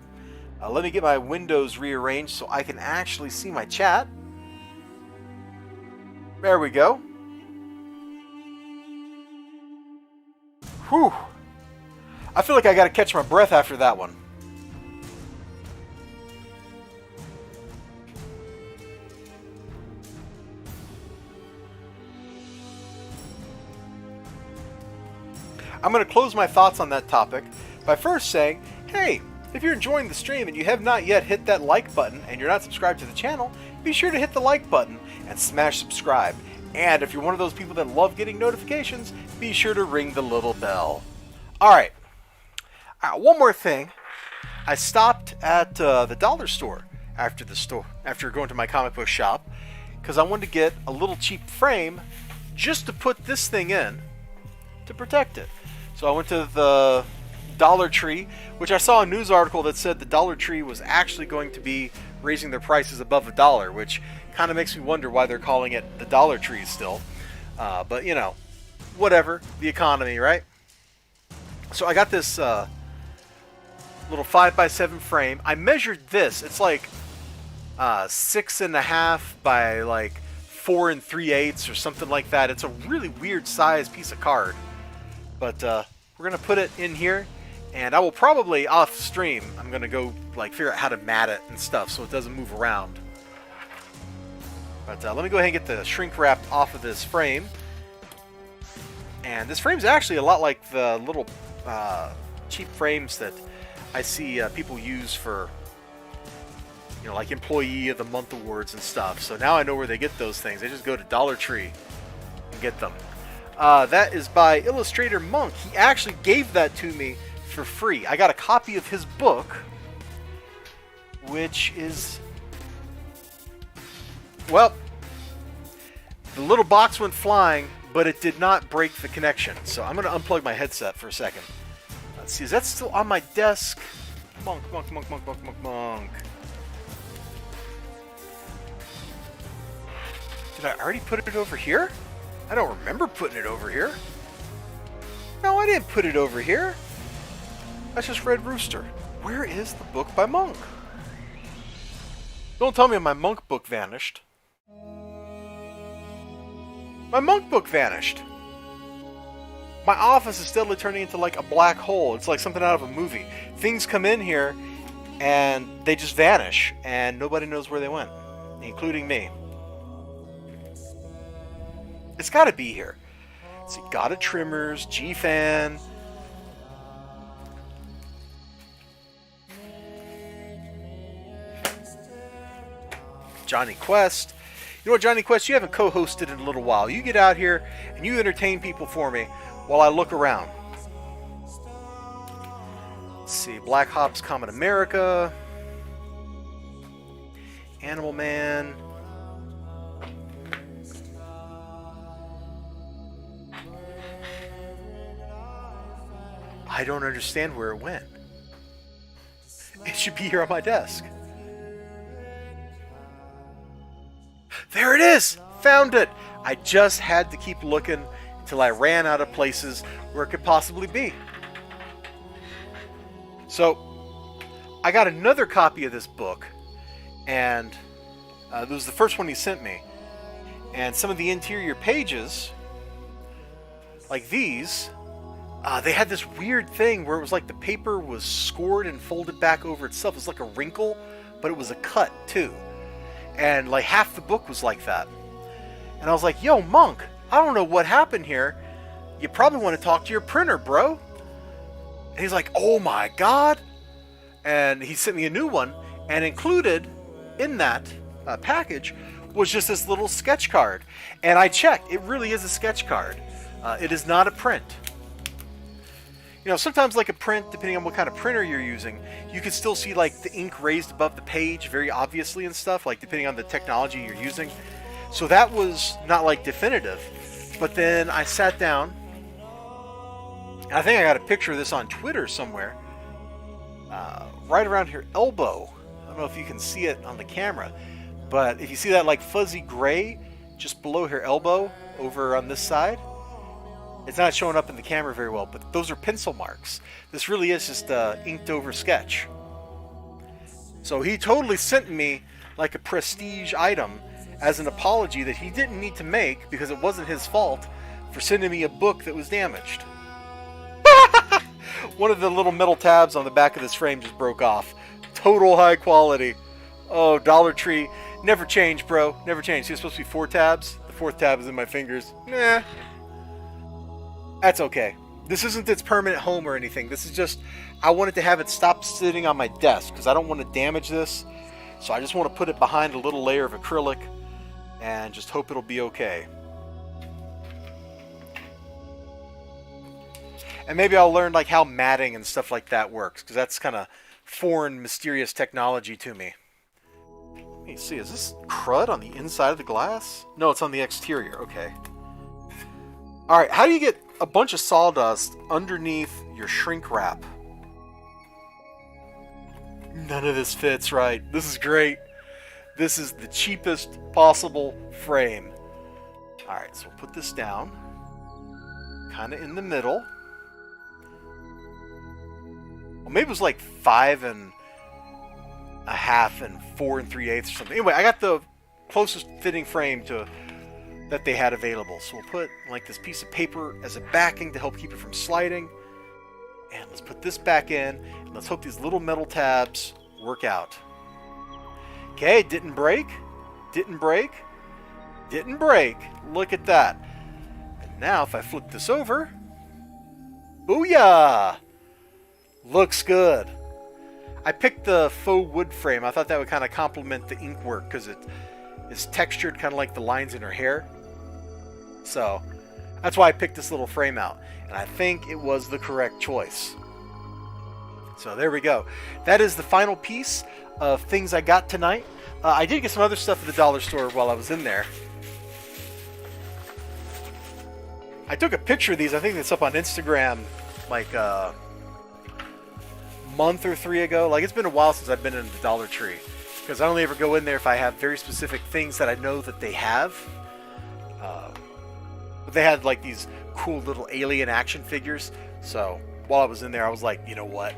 Let me get my windows rearranged so I can actually see my chat. There we go. Whew. I feel like I got to catch my breath after that one. I'm going to close my thoughts on that topic by first saying, hey, if you're enjoying the stream and you have not yet hit that like button and you're not subscribed to the channel, be sure to hit the like button and smash subscribe. And if you're one of those people that love getting notifications, be sure to ring the little bell. Alright, one more thing. I stopped at the dollar store after going to my comic book shop because I wanted to get a little cheap frame just to put this thing in to protect it. So I went to the Dollar Tree, which I saw a news article that said the Dollar Tree was actually going to be raising their prices above $1, which kind of makes me wonder why they're calling it the Dollar Tree still. But, you know, whatever. The economy, right? So I got this little 5x7 frame. I measured this. It's like 6.5 by like 4 3/8 or something like that. It's a really weird size piece of card. But we're going to put it in here. And I will probably, off stream, I'm going to go like figure out how to mat it and stuff so it doesn't move around. But let me go ahead and get the shrink wrap off of this frame. And this frame's actually a lot like the little cheap frames that I see people use for, you know, like Employee of the Month awards and stuff. So now I know where they get those things. They just go to Dollar Tree and get them. That is by Illustrator Monk. He actually gave that to me for free. I got a copy of his book, which is, well, the little box went flying, but it did not break the connection. So I'm going to unplug my headset for a second. Let's see, is that still on my desk? Monk. Did I already put it over here? I don't remember putting it over here. No, I didn't put it over here. That's just Red Rooster. Where is the book by Monk? Don't tell me my Monk book vanished. My Monk book vanished. My office is steadily turning into like a black hole. It's like something out of a movie. Things come in here and they just vanish and nobody knows where they went, including me. It's got to be here. Let's see, Gotta Trimmers, G-Fan. Johnny Quest. You know what, Johnny Quest, you haven't co-hosted in a little while. You get out here and you entertain people for me while I look around. Let's see, Black Hops Common America. Animal Man. I don't understand where it went. It should be here on my desk. There it is! Found it! I just had to keep looking until I ran out of places where it could possibly be. So, I got another copy of this book, and it was the first one he sent me. And some of the interior pages, like these, they had this weird thing where it was like the paper was scored and folded back over itself. It was like a wrinkle, but it was a cut too. And like half the book was like that. And I was like, yo, Monk, I don't know what happened here. You probably want to talk to your printer, bro. And he's like, oh my God. And he sent me a new one. And included in that package was just this little sketch card. And I checked. It really is a sketch card. It is not a print. You know, sometimes like a print, depending on what kind of printer you're using, you can still see like the ink raised above the page very obviously and stuff, like depending on the technology you're using. So that was not like definitive. But then I sat down, and I think I got a picture of this on Twitter somewhere, right around her elbow. I don't know if you can see it on the camera, but if you see that like fuzzy gray just below her elbow over on this side, it's not showing up in the camera very well, but those are pencil marks. This really is just inked over sketch. So he totally sent me like a prestige item as an apology that he didn't need to make because it wasn't his fault for sending me a book that was damaged. One of the little metal tabs on the back of this frame just broke off. Total high quality. Oh, Dollar Tree. Never change, bro. Never change. See, it's supposed to be 4 tabs. The 4th tab is in my fingers. Nah. That's okay. This isn't its permanent home or anything. This is just, I wanted to have it stop sitting on my desk because I don't want to damage this. So I just want to put it behind a little layer of acrylic and just hope it'll be okay. And maybe I'll learn like how matting and stuff like that works because that's kind of foreign, mysterious technology to me. Let me see, is this crud on the inside of the glass? No, it's on the exterior. Okay. Alright, how do you get a bunch of sawdust underneath your shrink wrap? None of this fits right. This is great. This is the cheapest possible frame. Alright, so we'll put this down. Kind of in the middle. Well, maybe it was like 5 1/2 and 4 3/8 or something. Anyway, I got the closest fitting frame to that they had available. So we'll put like this piece of paper as a backing to help keep it from sliding. And let's put this back in. And let's hope these little metal tabs work out. Okay, it didn't break. Didn't break. Didn't break. Look at that. Now, if I flip this over, booyah! Looks good. I picked the faux wood frame. I thought that would kind of complement the ink work because it is textured kind of like the lines in her hair. So that's why I picked this little frame out. And I think it was the correct choice. So there we go. That is the final piece of things I got tonight. I did get some other stuff at the dollar store while I was in there. I took a picture of these. I think it's up on Instagram like a month or 3 ago. Like, it's been a while since I've been in the Dollar Tree, because I only ever go in there if I have very specific things that I know that they have. But they had like these cool little alien action figures. So while I was in there, I was like, you know what?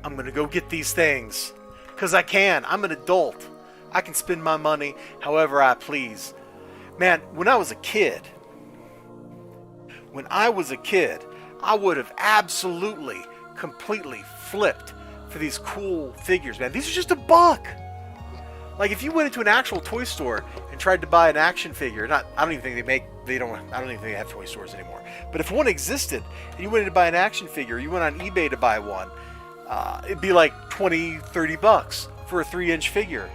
I'm going to go get these things because I can. I'm an adult. I can spend my money however I please. Man, when I was a kid, I would have absolutely, completely flipped for these cool figures, man. These are just $1. Like, if you went into an actual toy store and tried to buy an action figure, I don't even think they have toy stores anymore. But if one existed and you went in to buy an action figure, you went on eBay to buy one, it'd be like $20, $30 for a 3-inch figure.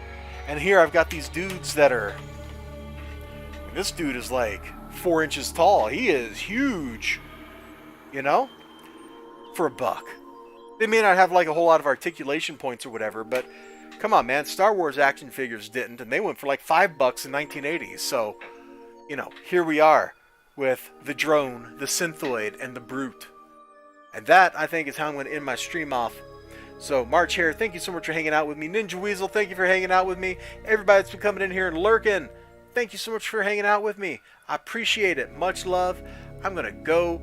And here I've got these dudes that are, this dude is like 4 inches tall. He is huge, you know, for $1. They may not have like a whole lot of articulation points or whatever, but come on, man. Star Wars action figures didn't, and they went for like $5 in 1980s. So, you know, here we are with the drone, the synthoid, and the brute. And that, I think, is how I'm going to end my stream off. So, March Hare, thank you so much for hanging out with me. Ninja Weasel, thank you for hanging out with me. Everybody that's been coming in here and lurking, thank you so much for hanging out with me. I appreciate it. Much love. I'm going to go.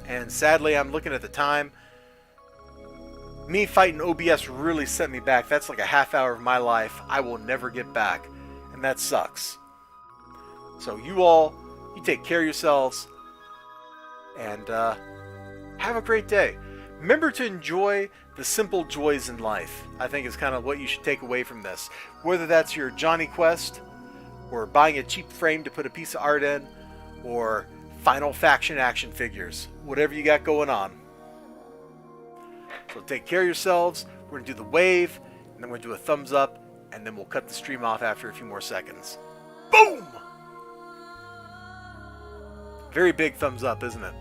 And sadly, I'm looking at the time. Me fighting OBS really set me back. That's like a half hour of my life I will never get back. And that sucks. So you all, you take care of yourselves. And have a great day. Remember to enjoy the simple joys in life. I think is kind of what you should take away from this. Whether that's your Johnny Quest, or buying a cheap frame to put a piece of art in, or Final Faction action figures. Whatever you got going on. So take care of yourselves. We're going to do the wave, and then we're going to do a thumbs up, and then we'll cut the stream off after a few more seconds. Boom! Very big thumbs up, isn't it?